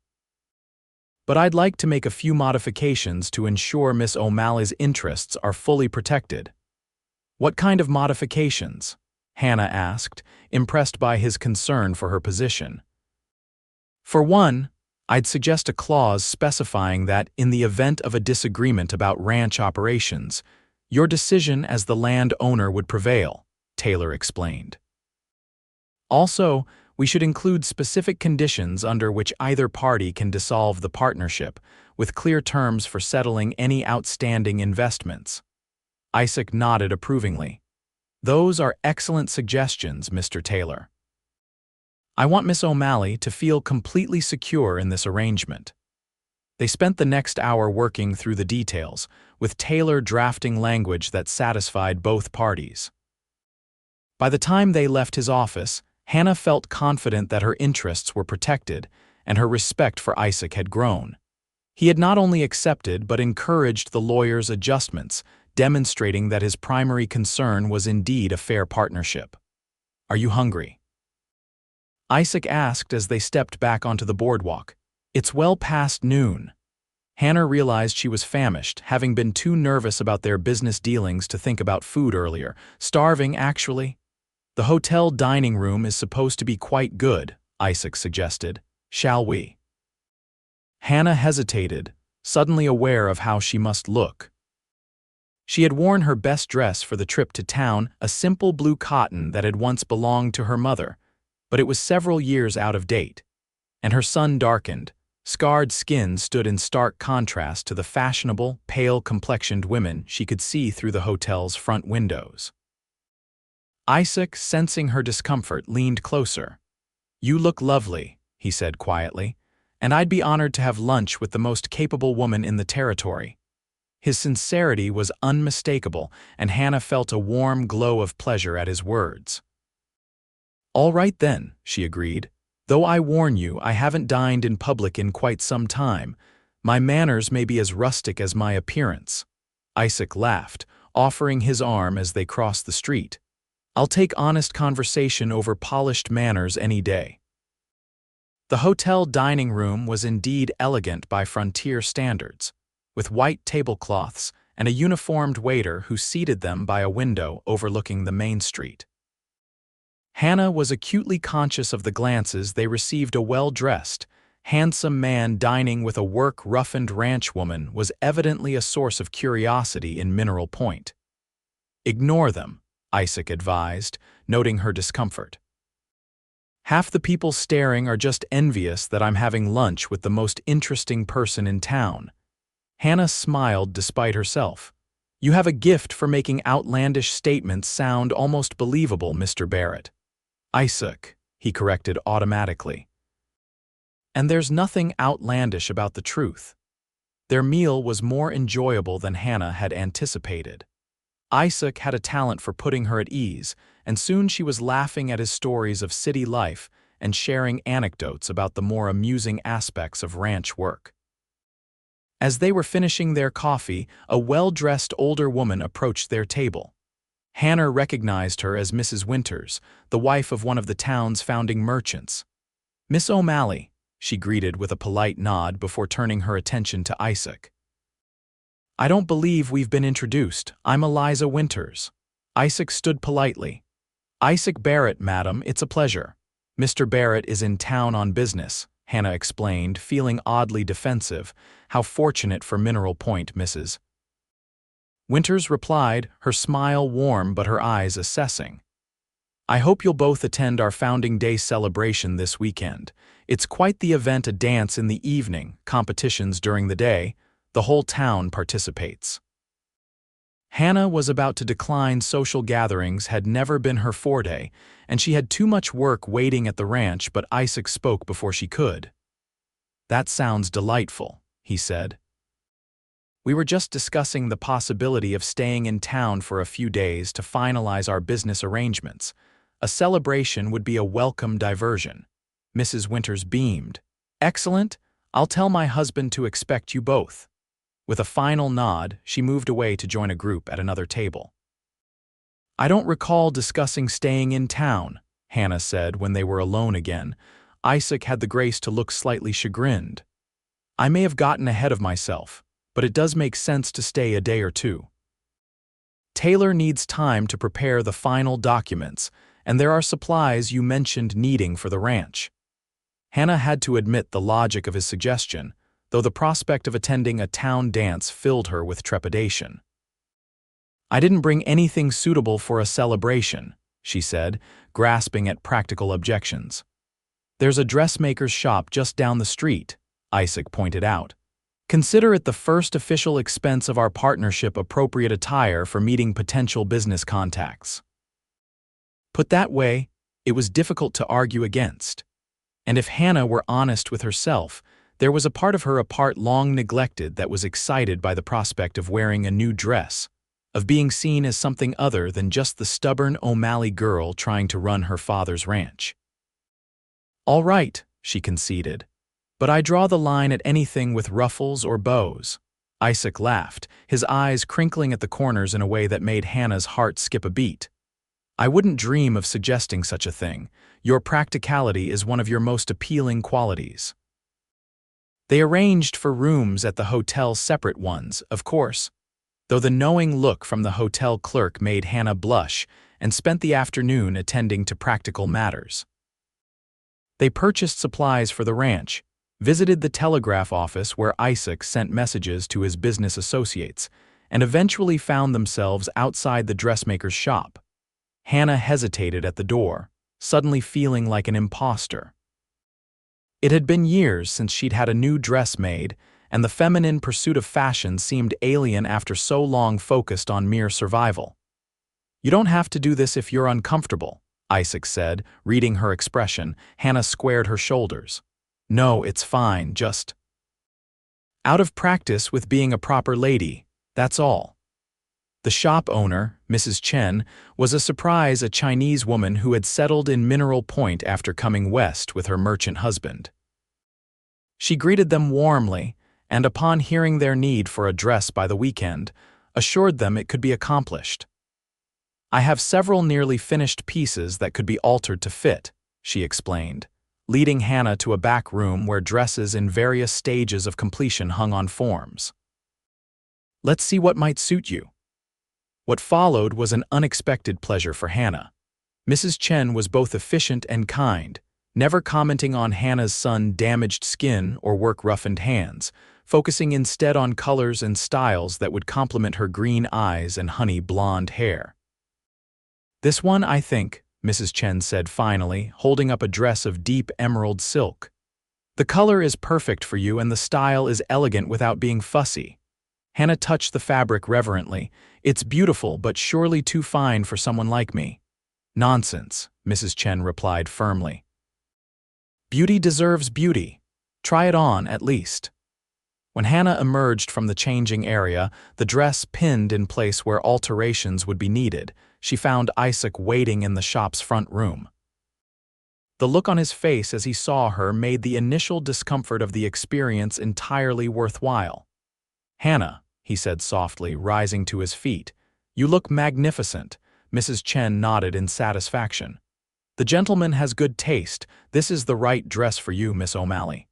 But I'd like to make a few modifications to ensure Miss O'Malley's interests are fully protected. What kind of modifications? Hannah asked, impressed by his concern for her position. For one, I'd suggest a clause specifying that, in the event of a disagreement about ranch operations, your decision as the land owner would prevail, Taylor explained. Also, we should include specific conditions under which either party can dissolve the partnership, with clear terms for settling any outstanding investments. Isaac nodded approvingly. Those are excellent suggestions, Mr. Taylor. I want Miss O'Malley to feel completely secure in this arrangement. They spent the next hour working through the details, with Taylor drafting language that satisfied both parties. By the time they left his office, Hannah felt confident that her interests were protected, and her respect for Isaac had grown. He had not only accepted but encouraged the lawyer's adjustments, demonstrating that his primary concern was indeed a fair partnership. Are you hungry? Isaac asked as they stepped back onto the boardwalk. It's well past noon. Hannah realized she was famished, having been too nervous about their business dealings to think about food earlier. Starving, actually. The hotel dining room is supposed to be quite good, Isaac suggested. Shall we? Hannah hesitated, suddenly aware of how she must look. She had worn her best dress for the trip to town, a simple blue cotton that had once belonged to her mother, but it was several years out of date, and her sun darkened. Scarred skin stood in stark contrast to the fashionable, pale-complexioned women she could see through the hotel's front windows. Isaac, sensing her discomfort, leaned closer. "You look lovely," he said quietly, "and I'd be honored to have lunch with the most capable woman in the territory." His sincerity was unmistakable, and Hannah felt a warm glow of pleasure at his words. "All right then," she agreed. "Though I warn you, I haven't dined in public in quite some time. My manners may be as rustic as my appearance." Isaac laughed, offering his arm as they crossed the street. "I'll take honest conversation over polished manners any day." The hotel dining room was indeed elegant by frontier standards, with white tablecloths and a uniformed waiter who seated them by a window overlooking the main street. Hannah was acutely conscious of the glances they received. A well-dressed, handsome man dining with a work-roughened ranch woman was evidently a source of curiosity in Mineral Point. "Ignore them," Isaac advised, noting her discomfort. "Half the people staring are just envious that I'm having lunch with the most interesting person in town." Hannah smiled despite herself. "You have a gift for making outlandish statements sound almost believable, Mr. Barrett." "Isaac," he corrected automatically. "And there's nothing outlandish about the truth." Their meal was more enjoyable than Hannah had anticipated. Isaac had a talent for putting her at ease, and soon she was laughing at his stories of city life and sharing anecdotes about the more amusing aspects of ranch work. As they were finishing their coffee, a well-dressed older woman approached their table. Hannah recognized her as Mrs. Winters, the wife of one of the town's founding merchants. "Miss O'Malley," she greeted with a polite nod before turning her attention to Isaac. "I don't believe we've been introduced. I'm Eliza Winters." Isaac stood politely. "Isaac Barrett, madam, it's a pleasure." "Mr. Barrett is in town on business," Hannah explained, feeling oddly defensive. "How fortunate for Mineral Point, Mrs. Winters replied, her smile warm but her eyes assessing. "I hope you'll both attend our Founding Day celebration this weekend. It's quite the event, a dance in the evening, competitions during the day. The whole town participates." Hannah was about to decline. Social gatherings had never been her forte, and she had too much work waiting at the ranch, but Isaac spoke before she could. "That sounds delightful," he said. "We were just discussing the possibility of staying in town for a few days to finalize our business arrangements. A celebration would be a welcome diversion." Mrs. Winters beamed. "Excellent. I'll tell my husband to expect you both." With a final nod, she moved away to join a group at another table. "I don't recall discussing staying in town," Hannah said when they were alone again. Isaac had the grace to look slightly chagrined. "I may have gotten ahead of myself, but it does make sense to stay a day or two. Taylor needs time to prepare the final documents, and there are supplies you mentioned needing for the ranch." Hannah had to admit the logic of his suggestion, though the prospect of attending a town dance filled her with trepidation. "I didn't bring anything suitable for a celebration," she said, grasping at practical objections. "There's a dressmaker's shop just down the street," Isaac pointed out. "Consider it the first official expense of our partnership, appropriate attire for meeting potential business contacts." Put that way, it was difficult to argue against. And if Hannah were honest with herself, there was a part of her, a part long neglected, that was excited by the prospect of wearing a new dress, of being seen as something other than just the stubborn O'Malley girl trying to run her father's ranch. "All right," she conceded, "but I draw the line at anything with ruffles or bows." Isaac laughed, his eyes crinkling at the corners in a way that made Hannah's heart skip a beat. "I wouldn't dream of suggesting such a thing. Your practicality is one of your most appealing qualities." They arranged for rooms at the hotel, separate ones, of course, though the knowing look from the hotel clerk made Hannah blush, and spent the afternoon attending to practical matters. They purchased supplies for the ranch, visited the telegraph office where Isaac sent messages to his business associates, and eventually found themselves outside the dressmaker's shop. Hannah hesitated at the door, suddenly feeling like an imposter. It had been years since she'd had a new dress made, and the feminine pursuit of fashion seemed alien after so long focused on mere survival. "You don't have to do this if you're uncomfortable," Isaac said, reading her expression. Hannah squared her shoulders. "No, it's fine, just out of practice with being a proper lady, that's all." The shop owner, Mrs. Chen, was a Chinese woman who had settled in Mineral Point after coming west with her merchant husband. She greeted them warmly, and upon hearing their need for a dress by the weekend, assured them it could be accomplished. "I have several nearly finished pieces that could be altered to fit," she explained, leading Hannah to a back room where dresses in various stages of completion hung on forms. "Let's see what might suit you." What followed was an unexpected pleasure for Hannah. Mrs. Chen was both efficient and kind, never commenting on Hannah's son's damaged skin or work-roughened hands, focusing instead on colors and styles that would complement her green eyes and honey blonde hair. "This one, I think," Mrs. Chen said finally, holding up a dress of deep emerald silk. "The color is perfect for you and the style is elegant without being fussy." Hannah touched the fabric reverently. "It's beautiful, but surely too fine for someone like me." "Nonsense," Mrs. Chen replied firmly. "Beauty deserves beauty. Try it on, at least." When Hannah emerged from the changing area, the dress pinned in place where alterations would be needed, she found Isaac waiting in the shop's front room. The look on his face as he saw her made the initial discomfort of the experience entirely worthwhile. "Hannah," he said softly, rising to his feet, "you look magnificent." Mrs. Chen nodded in satisfaction. "The gentleman has good taste. This is the right dress for you, Miss O'Malley."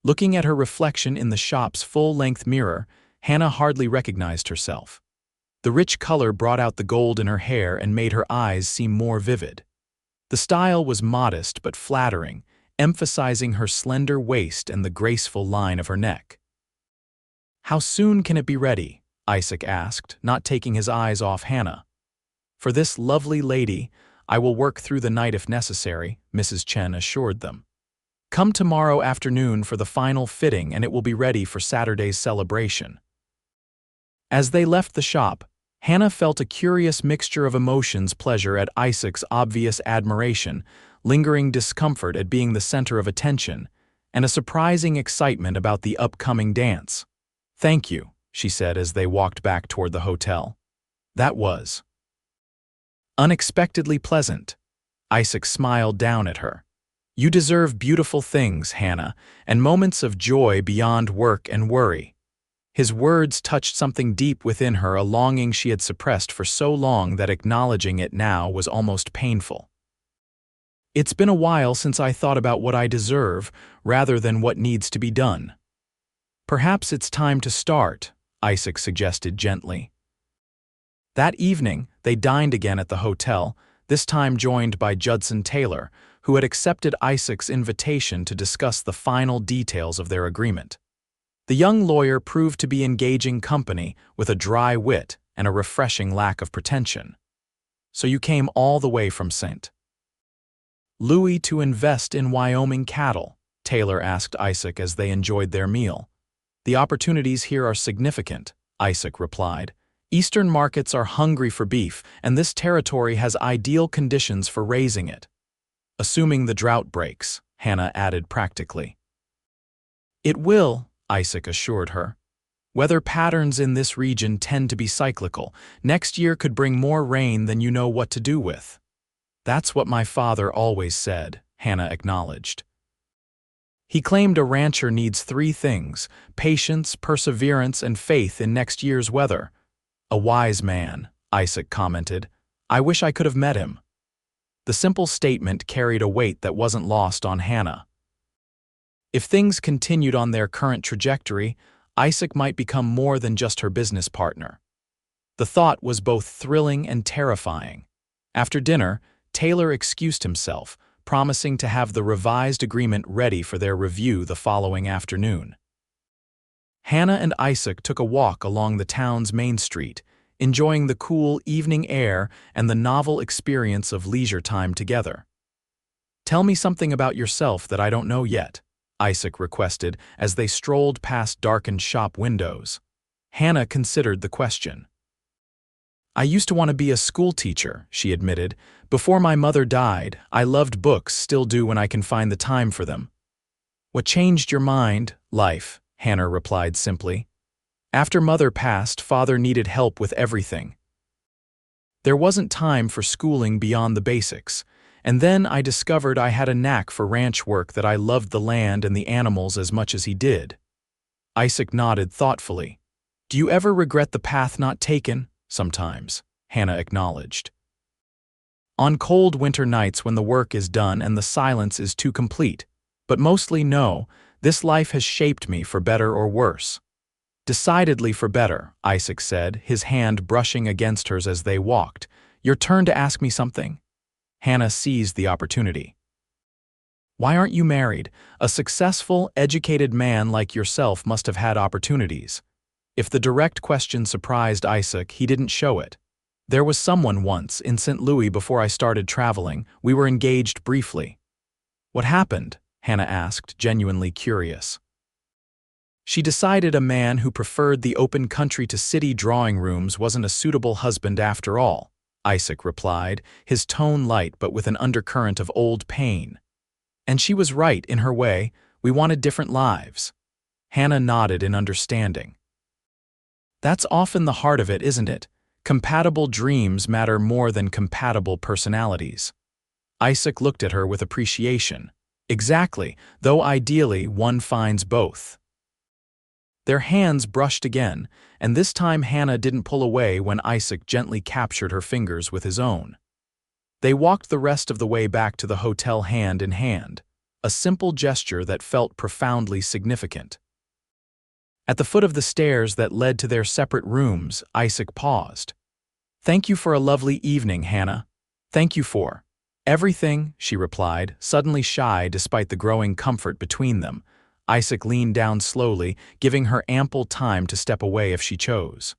Looking at her reflection in the shop's full-length mirror, Hannah hardly recognized herself. The rich color brought out the gold in her hair and made her eyes seem more vivid. The style was modest but flattering, emphasizing her slender waist and the graceful line of her neck. "How soon can it be ready?" Isaac asked, not taking his eyes off Hannah. "For this lovely lady, I will work through the night if necessary," Mrs. Chen assured them. "Come tomorrow afternoon for the final fitting and it will be ready for Saturday's celebration." As they left the shop, Hannah felt a curious mixture of emotions: pleasure at Isaac's obvious admiration, lingering discomfort at being the center of attention, and a surprising excitement about the upcoming dance. "Thank you," she said as they walked back toward the hotel. "That was unexpectedly pleasant." Isaac smiled down at her. "You deserve beautiful things, Hannah, and moments of joy beyond work and worry." His words touched something deep within her, a longing she had suppressed for so long that acknowledging it now was almost painful. "It's been a while since I thought about what I deserve rather than what needs to be done." "Perhaps it's time to start," Isaac suggested gently. That evening, they dined again at the hotel, this time joined by Judson Taylor, who had accepted Isaac's invitation to discuss the final details of their agreement. The young lawyer proved to be engaging company with a dry wit and a refreshing lack of pretension. "So you came all the way from St. Louis to invest in Wyoming cattle?" Taylor asked Isaac as they enjoyed their meal. "The opportunities here are significant," Isaac replied. "Eastern markets are hungry for beef, and this territory has ideal conditions for raising it." "Assuming the drought breaks," Hannah added practically. "It will," Isaac assured her. "Weather patterns in this region tend to be cyclical. Next year could bring more rain than you know what to do with." "That's what my father always said," Hannah acknowledged. "He claimed a rancher needs 3 things: patience, perseverance, and faith in next year's weather." "A wise man," Isaac commented. "I wish I could have met him." The simple statement carried a weight that wasn't lost on Hannah. If things continued on their current trajectory, Isaac might become more than just her business partner. The thought was both thrilling and terrifying. After dinner, Taylor excused himself, promising to have the revised agreement ready for their review the following afternoon. Hannah and Isaac took a walk along the town's main street, enjoying the cool evening air and the novel experience of leisure time together. "Tell me something about yourself that I don't know yet," Isaac requested as they strolled past darkened shop windows. Hannah considered the question. "I used to want to be a school teacher," she admitted. "Before my mother died, I loved books, still do when I can find the time for them." "What changed your mind?" "Life," Hannah replied simply. "After Mother passed, Father needed help with everything. There wasn't time for schooling beyond the basics, and then I discovered I had a knack for ranch work, that I loved the land and the animals as much as he did." Isaac nodded thoughtfully. "Do you ever regret the path not taken?" "Sometimes," Hannah acknowledged. "On cold winter nights when the work is done and the silence is too complete. But mostly no, this life has shaped me for better or worse." "Decidedly for better," Isaac said, his hand brushing against hers as they walked. "Your turn to ask me something." Hannah seized the opportunity. "Why aren't you married? A successful, educated man like yourself must have had opportunities." If the direct question surprised Isaac, he didn't show it. "There was someone once, in St. Louis before I started traveling. We were engaged briefly." "What happened?" Hannah asked, genuinely curious. "She decided a man who preferred the open country to city drawing rooms wasn't a suitable husband after all," Isaac replied, his tone light but with an undercurrent of old pain. "And she was right in her way. We wanted different lives." Hannah nodded in understanding. "That's often the heart of it, isn't it? Compatible dreams matter more than compatible personalities." Isaac looked at her with appreciation. "Exactly, though ideally one finds both." Their hands brushed again, and this time Hannah didn't pull away when Isaac gently captured her fingers with his own. They walked the rest of the way back to the hotel hand in hand, a simple gesture that felt profoundly significant. At the foot of the stairs that led to their separate rooms, Isaac paused. "Thank you for a lovely evening, Hannah." "Thank you for everything," she replied, suddenly shy despite the growing comfort between them. Isaac leaned down slowly, giving her ample time to step away if she chose.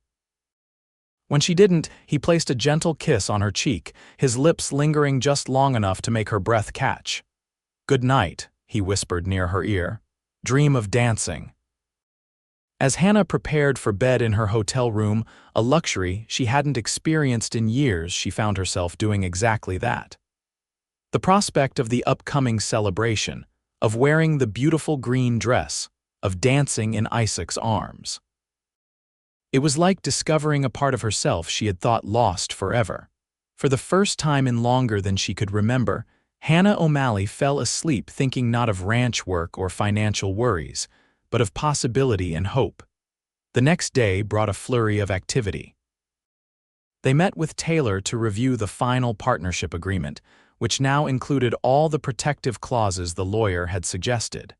When she didn't, he placed a gentle kiss on her cheek, his lips lingering just long enough to make her breath catch. "Good night," he whispered near her ear. "Dream of dancing." As Hannah prepared for bed in her hotel room, a luxury she hadn't experienced in years, she found herself doing exactly that. The prospect of the upcoming celebration, of wearing the beautiful green dress, of dancing in Isaac's arms. It was like discovering a part of herself she had thought lost forever. For the first time in longer than she could remember, Hannah O'Malley fell asleep thinking not of ranch work or financial worries, but of possibility and hope. The next day brought a flurry of activity. They met with Taylor to review the final partnership agreement, which now included all the protective clauses the lawyer had suggested.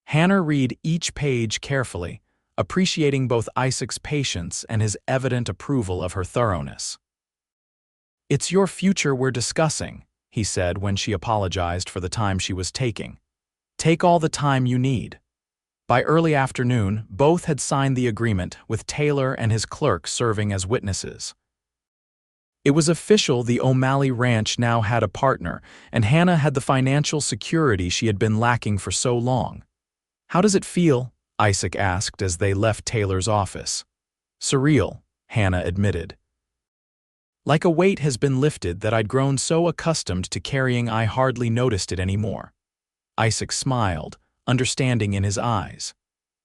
Hannah read each page carefully, appreciating both Isaac's patience and his evident approval of her thoroughness. "It's your future we're discussing," he said when she apologized for the time she was taking. "Take all the time you need." By early afternoon, both had signed the agreement, with Taylor and his clerk serving as witnesses. It was official, the O'Malley Ranch now had a partner, and Hannah had the financial security she had been lacking for so long. "How does it feel?" Isaac asked as they left Taylor's office. "Surreal," Hannah admitted. "Like a weight has been lifted that I'd grown so accustomed to carrying I hardly noticed it anymore." Isaac smiled, understanding in his eyes.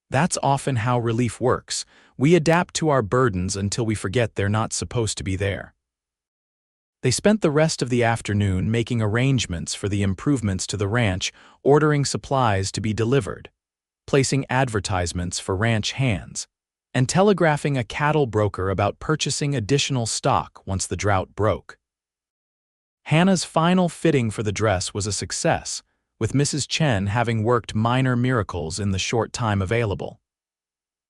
"That's often how relief works. We adapt to our burdens until we forget they're not supposed to be there." They spent the rest of the afternoon making arrangements for the improvements to the ranch, ordering supplies to be delivered, placing advertisements for ranch hands, and telegraphing a cattle broker about purchasing additional stock once the drought broke. Hannah's final fitting for the dress was a success, with Mrs. Chen having worked minor miracles in the short time available.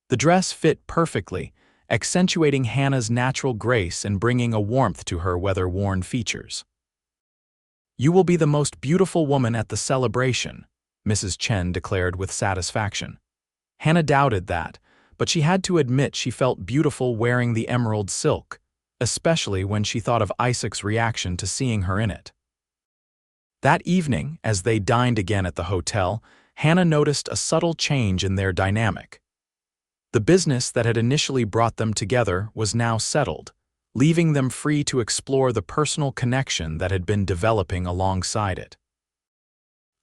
The dress fit perfectly, accentuating Hannah's natural grace and bringing a warmth to her weather-worn features. "You will be the most beautiful woman at the celebration," Mrs. Chen declared with satisfaction. Hannah doubted that, but she had to admit she felt beautiful wearing the emerald silk, especially when she thought of Isaac's reaction to seeing her in it. That evening, as they dined again at the hotel, Hannah noticed a subtle change in their dynamic. The business that had initially brought them together was now settled, leaving them free to explore the personal connection that had been developing alongside it.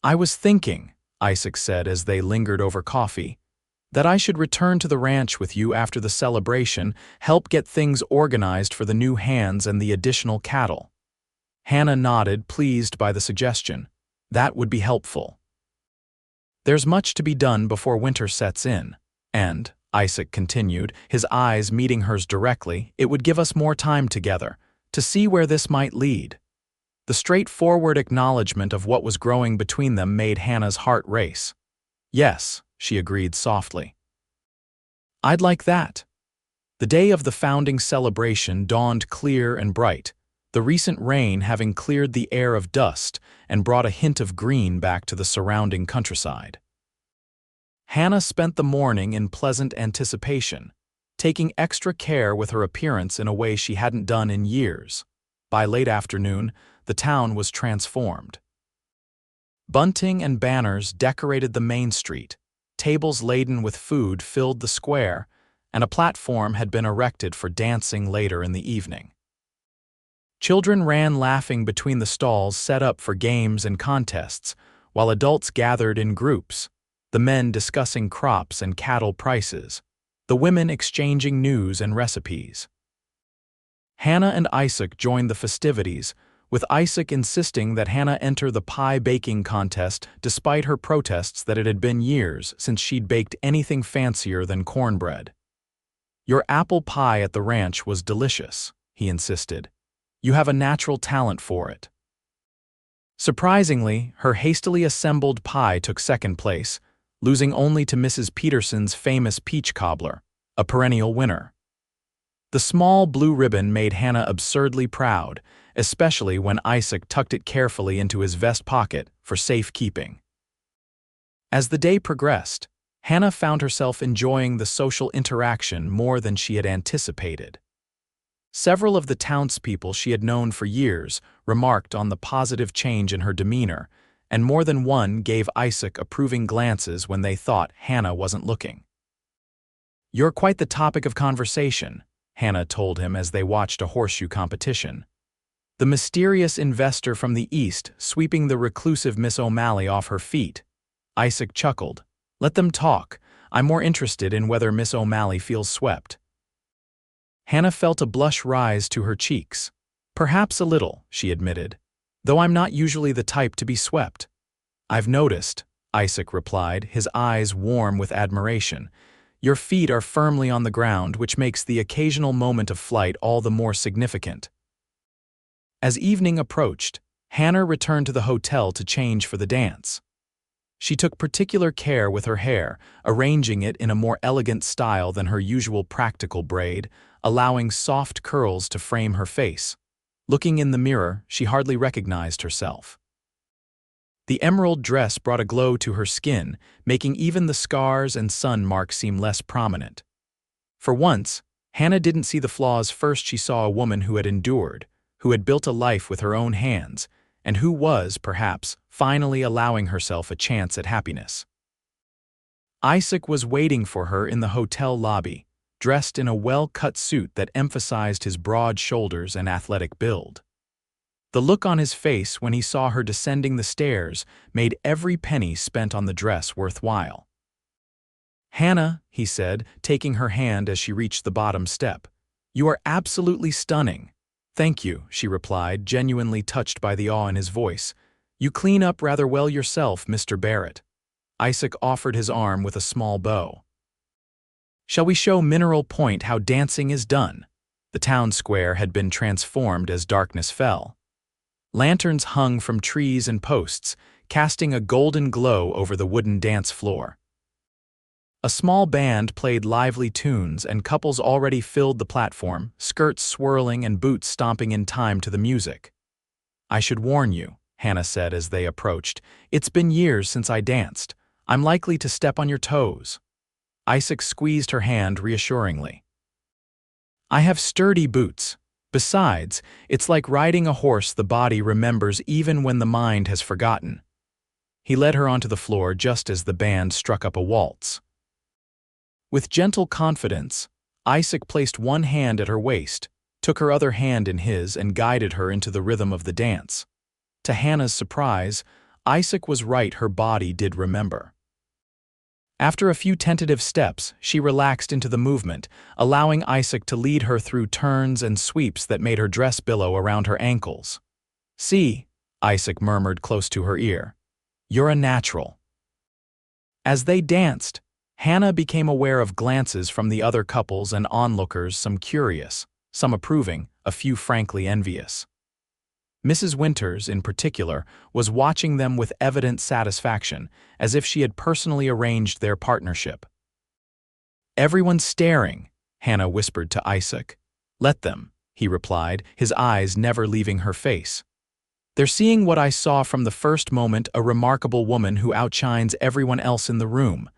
"I was thinking," Isaac said as they lingered over coffee, "that I should return to the ranch with you after the celebration, help get things organized for the new hands and the additional cattle." Hannah nodded, pleased by the suggestion. That would be helpful. "There's much to be done before winter sets in, and," Isaac continued, his eyes meeting hers directly, "it would give us more time together, to see where this might lead." The straightforward acknowledgement of what was growing between them made Hannah's heart race. "Yes," she agreed softly. "I'd like that." The day of the founding celebration dawned clear and bright, the recent rain having cleared the air of dust and brought a hint of green back to the surrounding countryside. Hannah spent the morning in pleasant anticipation, taking extra care with her appearance in a way she hadn't done in years. By late afternoon, the town was transformed. Bunting and banners decorated the main street, tables laden with food filled the square, and a platform had been erected for dancing later in the evening. Children ran laughing between the stalls set up for games and contests, while adults gathered in groups, the men discussing crops and cattle prices, the women exchanging news and recipes. Hannah and Isaac joined the festivities, with Isaac insisting that Hannah enter the pie baking contest despite her protests that it had been years since she'd baked anything fancier than cornbread. "Your apple pie at the ranch was delicious," he insisted. "You have a natural talent for it." Surprisingly, her hastily assembled pie took second place, losing only to Mrs. Peterson's famous peach cobbler, a perennial winner. The small blue ribbon made Hannah absurdly proud, especially when Isaac tucked it carefully into his vest pocket for safekeeping. As the day progressed, Hannah found herself enjoying the social interaction more than she had anticipated. Several of the townspeople she had known for years remarked on the positive change in her demeanor, and more than one gave Isaac approving glances when they thought Hannah wasn't looking. "You're quite the topic of conversation," Hannah told him as they watched a horseshoe competition. The mysterious investor from the east sweeping the reclusive Miss O'Malley off her feet. Isaac chuckled. "Let them talk. I'm more interested in whether Miss O'Malley feels swept." Hannah felt a blush rise to her cheeks. "Perhaps a little," she admitted, "though I'm not usually the type to be swept." "I've noticed," Isaac replied, his eyes warm with admiration. "Your feet are firmly on the ground, which makes the occasional moment of flight all the more significant." As evening approached, Hannah returned to the hotel to change for the dance. She took particular care with her hair, arranging it in a more elegant style than her usual practical braid, allowing soft curls to frame her face. Looking in the mirror, she hardly recognized herself. The emerald dress brought a glow to her skin, making even the scars and sun marks seem less prominent. For once, Hannah didn't see the flaws first. She saw a woman who had endured, who had built a life with her own hands, and who was, perhaps, finally allowing herself a chance at happiness. Isaac was waiting for her in the hotel lobby, dressed in a well-cut suit that emphasized his broad shoulders and athletic build. The look on his face when he saw her descending the stairs made every penny spent on the dress worthwhile. "Hannah," he said, taking her hand as she reached the bottom step, "you are absolutely stunning." "Thank you," she replied, genuinely touched by the awe in his voice. "You clean up rather well yourself, Mr. Barrett." Isaac offered his arm with a small bow. "Shall we show Mineral Point how dancing is done?" The town square had been transformed as darkness fell. Lanterns hung from trees and posts, casting a golden glow over the wooden dance floor. A small band played lively tunes, and couples already filled the platform, skirts swirling and boots stomping in time to the music. "I should warn you," Hannah said as they approached. "It's been years since I danced. I'm likely to step on your toes." Isaac squeezed her hand reassuringly. "I have sturdy boots. Besides, it's like riding a horse the body remembers even when the mind has forgotten." He led her onto the floor just as the band struck up a waltz. With gentle confidence, Isaac placed one hand at her waist, took her other hand in his, and guided her into the rhythm of the dance. To Hannah's surprise, Isaac was right, her body did remember. After a few tentative steps, she relaxed into the movement, allowing Isaac to lead her through turns and sweeps that made her dress billow around her ankles. "See," Isaac murmured close to her ear, "you're a natural." As they danced, Hannah became aware of glances from the other couples and onlookers, some curious, some approving, a few frankly envious. Mrs. Winters, in particular, was watching them with evident satisfaction, as if she had personally arranged their partnership. "Everyone's staring," Hannah whispered to Isaac. "Let them," he replied, his eyes never leaving her face. "They're seeing what I saw from the first moment, a remarkable woman who outshines everyone else in the room."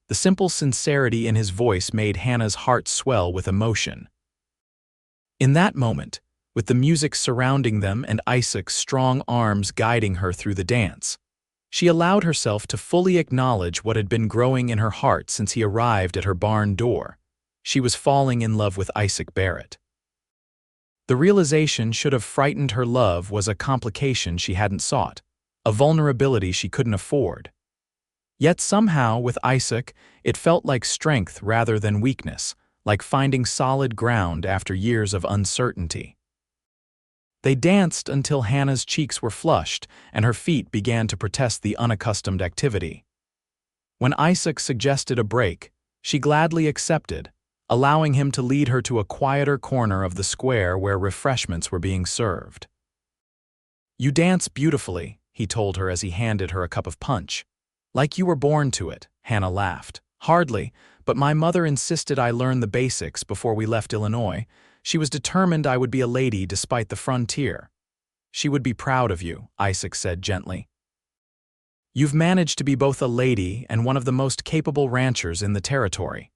The simple sincerity in his voice made Hannah's heart swell with emotion. In that moment, with the music surrounding them and Isaac's strong arms guiding her through the dance, she allowed herself to fully acknowledge what had been growing in her heart since he arrived at her barn door. She was falling in love with Isaac Barrett. The realization should have frightened her. Love was a complication she hadn't sought, a vulnerability she couldn't afford. Yet somehow, with Isaac, it felt like strength rather than weakness, like finding solid ground after years of uncertainty. They danced until Hannah's cheeks were flushed and her feet began to protest the unaccustomed activity. When Isaac suggested a break, she gladly accepted, allowing him to lead her to a quieter corner of the square where refreshments were being served. "You dance beautifully," he told her as he handed her a cup of punch. "Like you were born to it," Hannah laughed. "Hardly, but my mother insisted I learn the basics before we left Illinois. She was determined I would be a lady despite the frontier." "She would be proud of you," Isaac said gently. "You've managed to be both a lady and one of the most capable ranchers in the territory."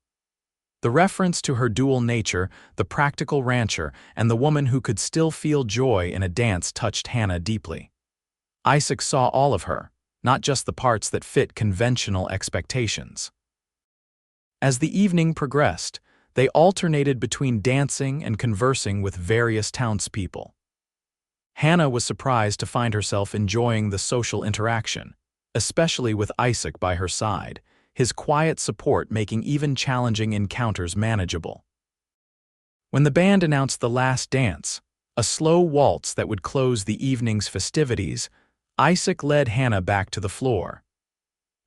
The reference to her dual nature, the practical rancher and the woman who could still feel joy in a dance, touched Hannah deeply. Isaac saw all of her, not just the parts that fit conventional expectations. As the evening progressed, they alternated between dancing and conversing with various townspeople. Hannah was surprised to find herself enjoying the social interaction, especially with Isaac by her side, his quiet support making even challenging encounters manageable. When the band announced the last dance, a slow waltz that would close the evening's festivities, Isaac led Hannah back to the floor.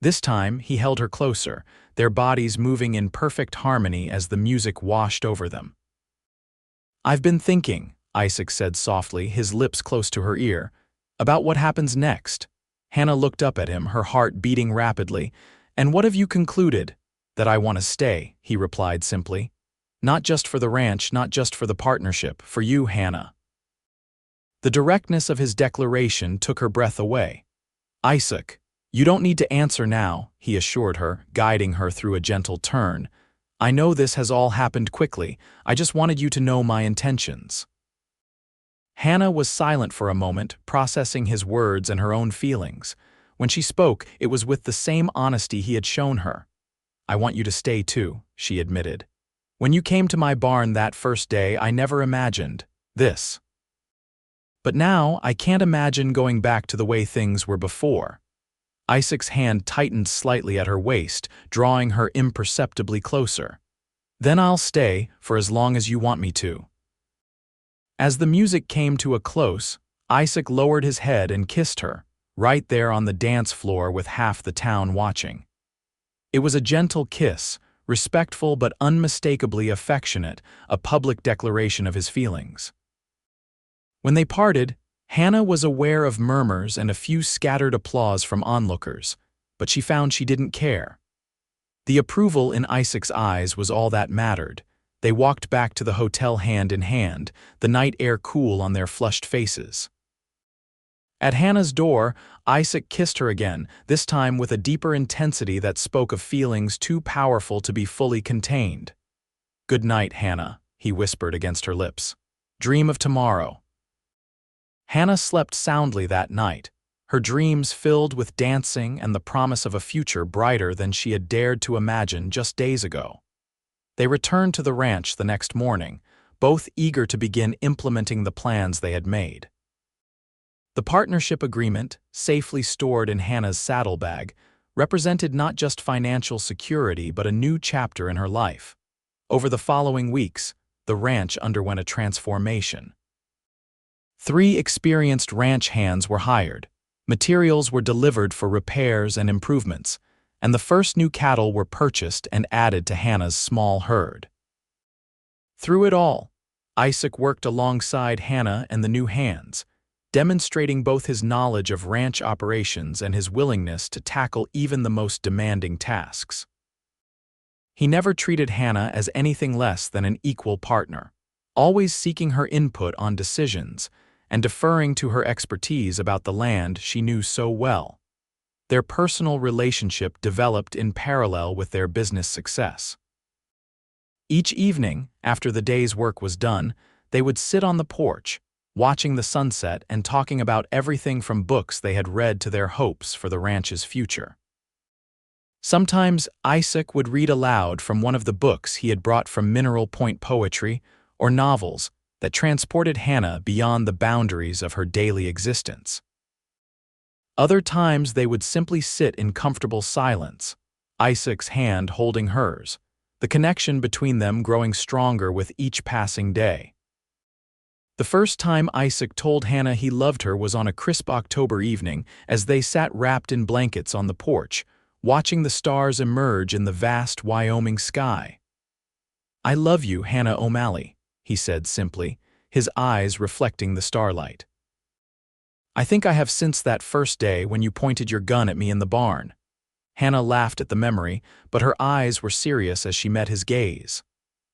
This time, he held her closer, their bodies moving in perfect harmony as the music washed over them. "I've been thinking," Isaac said softly, his lips close to her ear, "about what happens next." Hannah looked up at him, her heart beating rapidly. "And what have you concluded?" "That I want to stay," he replied simply. "Not just for the ranch, not just for the partnership, for you, Hannah." The directness of his declaration took her breath away. "Isaac, you don't need to answer now," he assured her, guiding her through a gentle turn. "I know this has all happened quickly. I just wanted you to know my intentions." Hannah was silent for a moment, processing his words and her own feelings. When she spoke, it was with the same honesty he had shown her. "I want you to stay too," she admitted. "When you came to my barn that first day, I never imagined this. But now, I can't imagine going back to the way things were before." Isaac's hand tightened slightly at her waist, drawing her imperceptibly closer. "Then I'll stay, for as long as you want me to." As the music came to a close, Isaac lowered his head and kissed her, right there on the dance floor with half the town watching. It was a gentle kiss, respectful but unmistakably affectionate, a public declaration of his feelings. When they parted, Hannah was aware of murmurs and a few scattered applause from onlookers, but she found she didn't care. The approval in Isaac's eyes was all that mattered. They walked back to the hotel hand in hand, the night air cool on their flushed faces. At Hannah's door, Isaac kissed her again, this time with a deeper intensity that spoke of feelings too powerful to be fully contained. "Good night, Hannah," he whispered against her lips. "Dream of tomorrow." Hannah slept soundly that night, her dreams filled with dancing and the promise of a future brighter than she had dared to imagine just days ago. They returned to the ranch the next morning, both eager to begin implementing the plans they had made. The partnership agreement, safely stored in Hannah's saddlebag, represented not just financial security but a new chapter in her life. Over the following weeks, the ranch underwent a transformation. 3 experienced ranch hands were hired, materials were delivered for repairs and improvements, and the first new cattle were purchased and added to Hannah's small herd. Through it all, Isaac worked alongside Hannah and the new hands, demonstrating both his knowledge of ranch operations and his willingness to tackle even the most demanding tasks. He never treated Hannah as anything less than an equal partner, always seeking her input on decisions and deferring to her expertise about the land she knew so well. Their personal relationship developed in parallel with their business success. Each evening, after the day's work was done, they would sit on the porch, watching the sunset and talking about everything from books they had read to their hopes for the ranch's future. Sometimes Isaac would read aloud from one of the books he had brought from Mineral Point Poetry or novels that transported Hannah beyond the boundaries of her daily existence. Other times they would simply sit in comfortable silence, Isaac's hand holding hers, the connection between them growing stronger with each passing day. The first time Isaac told Hannah he loved her was on a crisp October evening as they sat wrapped in blankets on the porch, watching the stars emerge in the vast Wyoming sky. "I love you, Hannah O'Malley," he said simply, his eyes reflecting the starlight. "I think I have since that first day when you pointed your gun at me in the barn." Hannah laughed at the memory, but her eyes were serious as she met his gaze.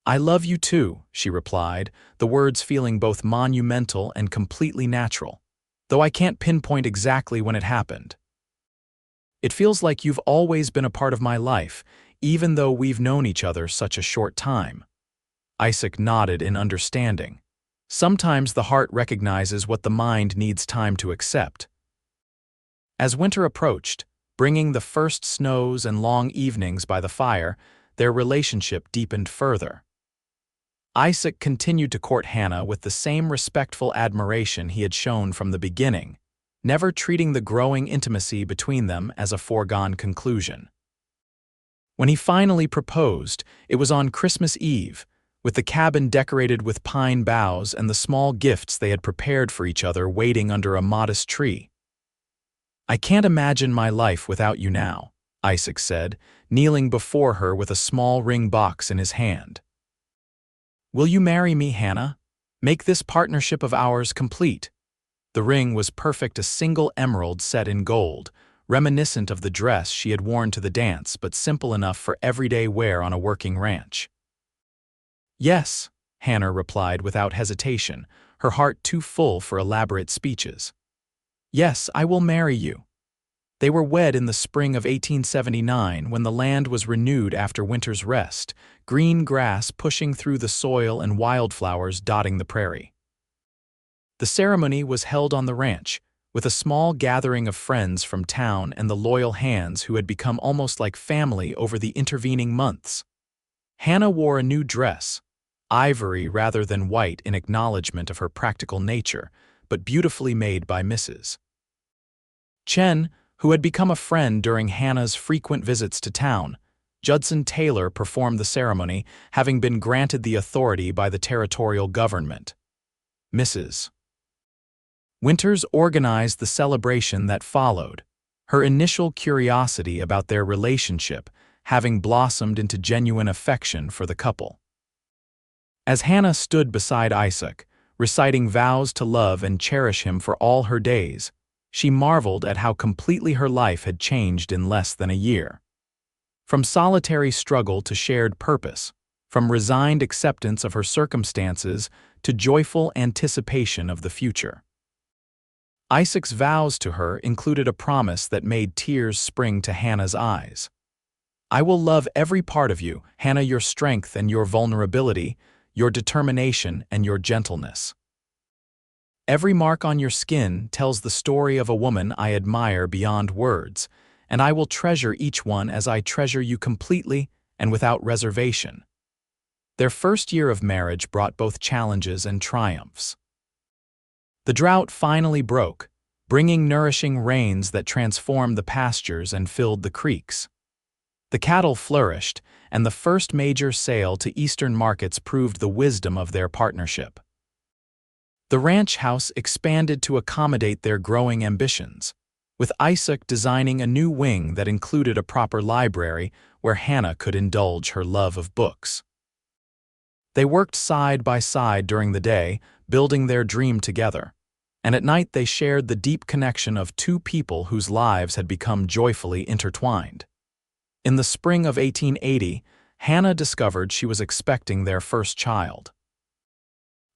"I love you too," she replied, the words feeling both monumental and completely natural, "though I can't pinpoint exactly when it happened. It feels like you've always been a part of my life, even though we've known each other such a short time." Isaac nodded in understanding. Sometimes the heart recognizes what the mind needs time to accept. As winter approached, bringing the first snows and long evenings by the fire, their relationship deepened further. Isaac continued to court Hannah with the same respectful admiration he had shown from the beginning, never treating the growing intimacy between them as a foregone conclusion. When he finally proposed, it was on Christmas Eve, with the cabin decorated with pine boughs and the small gifts they had prepared for each other waiting under a modest tree. "I can't imagine my life without you now," Isaac said, kneeling before her with a small ring box in his hand. "Will you marry me, Hannah? Make this partnership of ours complete." The ring was perfect, a single emerald set in gold, reminiscent of the dress she had worn to the dance but simple enough for everyday wear on a working ranch. "Yes," Hannah replied without hesitation, her heart too full for elaborate speeches. "Yes, I will marry you." They were wed in the spring of 1879 when the land was renewed after winter's rest, green grass pushing through the soil and wildflowers dotting the prairie. The ceremony was held on the ranch, with a small gathering of friends from town and the loyal hands who had become almost like family over the intervening months. Hannah wore a new dress, ivory rather than white in acknowledgement of her practical nature, but beautifully made by Mrs. Chen, who had become a friend during Hannah's frequent visits to town. Judson Taylor performed the ceremony, having been granted the authority by the territorial government. Mrs. Winters organized the celebration that followed, her initial curiosity about their relationship having blossomed into genuine affection for the couple. As Hannah stood beside Isaac, reciting vows to love and cherish him for all her days, she marveled at how completely her life had changed in less than a year. From solitary struggle to shared purpose, from resigned acceptance of her circumstances to joyful anticipation of the future. Isaac's vows to her included a promise that made tears spring to Hannah's eyes. "I will love every part of you, Hannah, your strength and your vulnerability, your determination and your gentleness. Every mark on your skin tells the story of a woman I admire beyond words, and I will treasure each one as I treasure you completely and without reservation." Their first year of marriage brought both challenges and triumphs. The drought finally broke, bringing nourishing rains that transformed the pastures and filled the creeks. The cattle flourished, and the first major sale to eastern markets proved the wisdom of their partnership. The ranch house expanded to accommodate their growing ambitions, with Isaac designing a new wing that included a proper library where Hannah could indulge her love of books. They worked side by side during the day, building their dream together, and at night they shared the deep connection of two people whose lives had become joyfully intertwined. In the spring of 1880, Hannah discovered she was expecting their first child.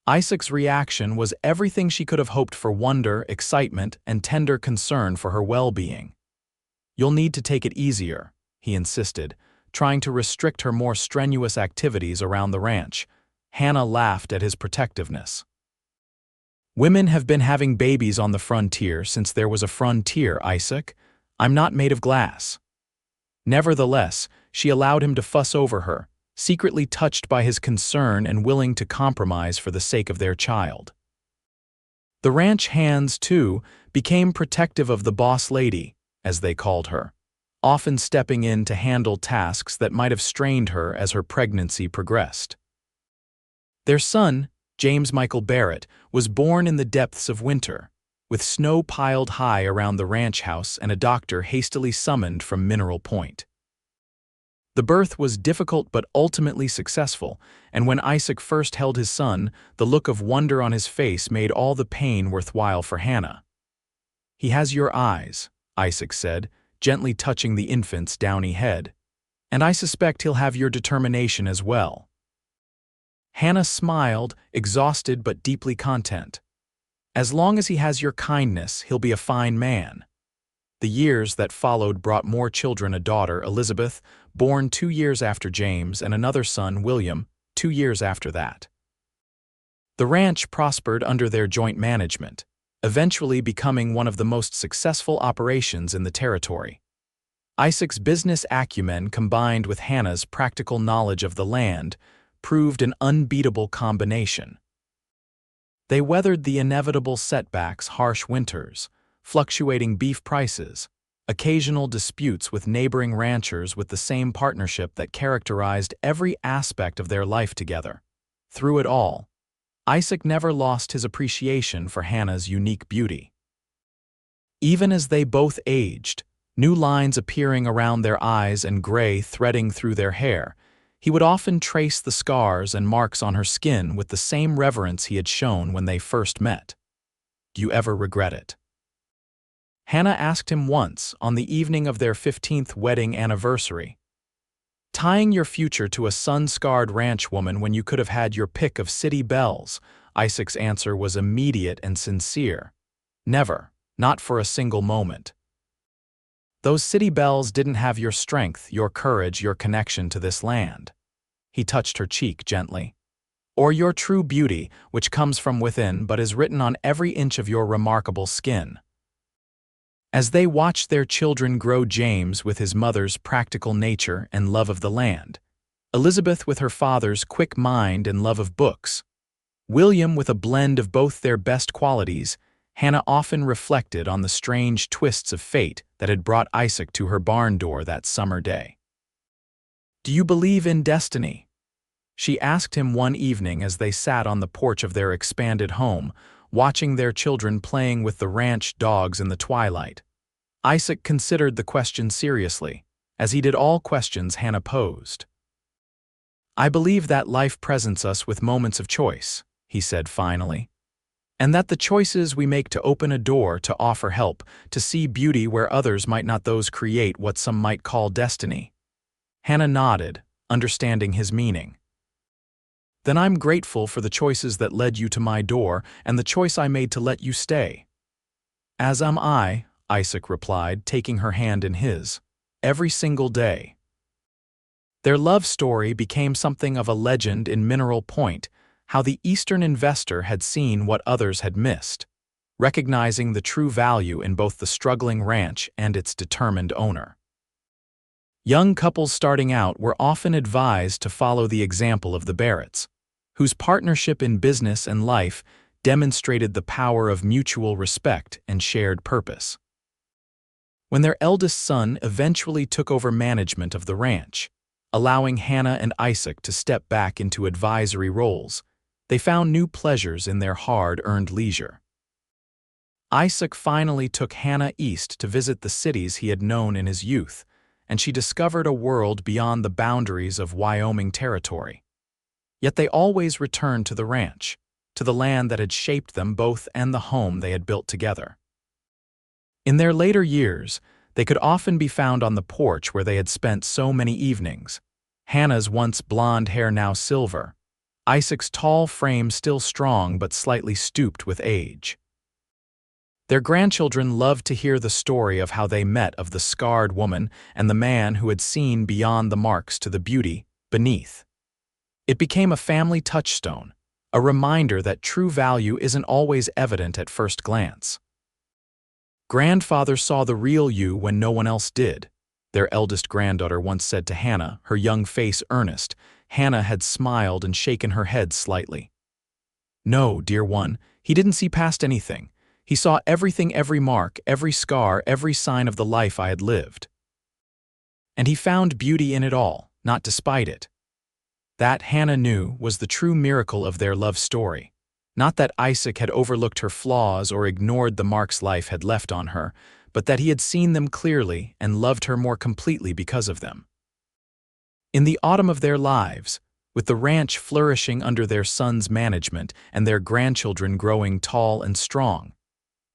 Isaac's reaction was everything she could have hoped for: wonder, excitement, and tender concern for her well-being. "You'll need to take it easier," he insisted, trying to restrict her more strenuous activities around the ranch. Hannah laughed at his protectiveness. "Women have been having babies on the frontier since there was a frontier, Isaac. I'm not made of glass." Nevertheless, she allowed him to fuss over her, secretly touched by his concern and willing to compromise for the sake of their child. The ranch hands, too, became protective of the boss lady, as they called her, often stepping in to handle tasks that might have strained her as her pregnancy progressed. Their son, James Michael Barrett, was born in the depths of winter, with snow piled high around the ranch house and a doctor hastily summoned from Mineral Point. The birth was difficult but ultimately successful, and when Isaac first held his son, the look of wonder on his face made all the pain worthwhile for Hannah. "He has your eyes," Isaac said, gently touching the infant's downy head, "and I suspect he'll have your determination as well." Hannah smiled, exhausted but deeply content. "As long as he has your kindness, he'll be a fine man." The years that followed brought more children: a daughter, Elizabeth, born 2 years after James, and another son, William, 2 years after that. The ranch prospered under their joint management, eventually becoming one of the most successful operations in the territory. Isaac's business acumen combined with Hannah's practical knowledge of the land proved an unbeatable combination. They weathered the inevitable setbacks: harsh winters, fluctuating beef prices, occasional disputes with neighboring ranchers, with the same partnership that characterized every aspect of their life together. Through it all, Isaac never lost his appreciation for Hannah's unique beauty. Even as they both aged, new lines appearing around their eyes and gray threading through their hair, he would often trace the scars and marks on her skin with the same reverence he had shown when they first met. "Do you ever regret it?" Hannah asked him once on the evening of their 15th wedding anniversary. "Tying your future to a sun-scarred ranch woman when you could have had your pick of city belles," Isaac's answer was immediate and sincere. "Never, not for a single moment. Those city belles didn't have your strength, your courage, your connection to this land." He touched her cheek gently. "Or your true beauty, which comes from within but is written on every inch of your remarkable skin." As they watched their children grow, James with his mother's practical nature and love of the land, Elizabeth with her father's quick mind and love of books, William with a blend of both their best qualities, Hannah often reflected on the strange twists of fate that had brought Isaac to her barn door that summer day. "Do you believe in destiny?" she asked him one evening as they sat on the porch of their expanded home, watching their children playing with the ranch dogs in the twilight. Isaac considered the question seriously, as he did all questions Hannah posed. "I believe that life presents us with moments of choice," he said finally, "and that the choices we make to open a door, to offer help, to see beauty where others might not, those create what some might call destiny." Hannah nodded, understanding his meaning. "Then I'm grateful for the choices that led you to my door and the choice I made to let you stay." "As am I," Isaac replied, taking her hand in his. "Every single day." Their love story became something of a legend in Mineral Point, how the Eastern investor had seen what others had missed, recognizing the true value in both the struggling ranch and its determined owner. Young couples starting out were often advised to follow the example of the Barretts, whose partnership in business and life demonstrated the power of mutual respect and shared purpose. When their eldest son eventually took over management of the ranch, allowing Hannah and Isaac to step back into advisory roles, they found new pleasures in their hard-earned leisure. Isaac finally took Hannah east to visit the cities he had known in his youth, and she discovered a world beyond the boundaries of Wyoming territory. Yet they always returned to the ranch, to the land that had shaped them both and the home they had built together. In their later years, they could often be found on the porch where they had spent so many evenings, Hannah's once blonde hair now silver, Isaac's tall frame still strong but slightly stooped with age. Their grandchildren loved to hear the story of how they met, of the scarred woman and the man who had seen beyond the marks to the beauty beneath. It became a family touchstone, a reminder that true value isn't always evident at first glance. "Grandfather saw the real you when no one else did," their eldest granddaughter once said to Hannah, her young face earnest. Hannah had smiled and shaken her head slightly. "No, dear one, he didn't see past anything. He saw everything, every mark, every scar, every sign of the life I had lived. And he found beauty in it all, not despite it." That, Hannah knew, was the true miracle of their love story. Not that Isaac had overlooked her flaws or ignored the marks life had left on her, but that he had seen them clearly and loved her more completely because of them. In the autumn of their lives, with the ranch flourishing under their son's management and their grandchildren growing tall and strong,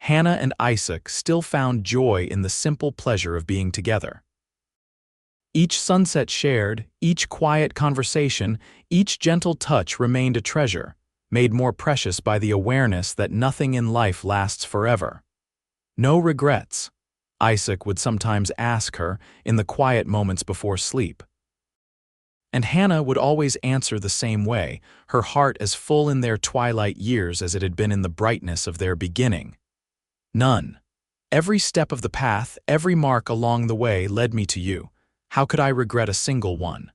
Hannah and Isaac still found joy in the simple pleasure of being together. Each sunset shared, each quiet conversation, each gentle touch remained a treasure, made more precious by the awareness that nothing in life lasts forever. "No regrets?" Isaac would sometimes ask her in the quiet moments before sleep. And Hannah would always answer the same way, her heart as full in their twilight years as it had been in the brightness of their beginning. "None. Every step of the path, every mark along the way led me to you. How could I regret a single one?"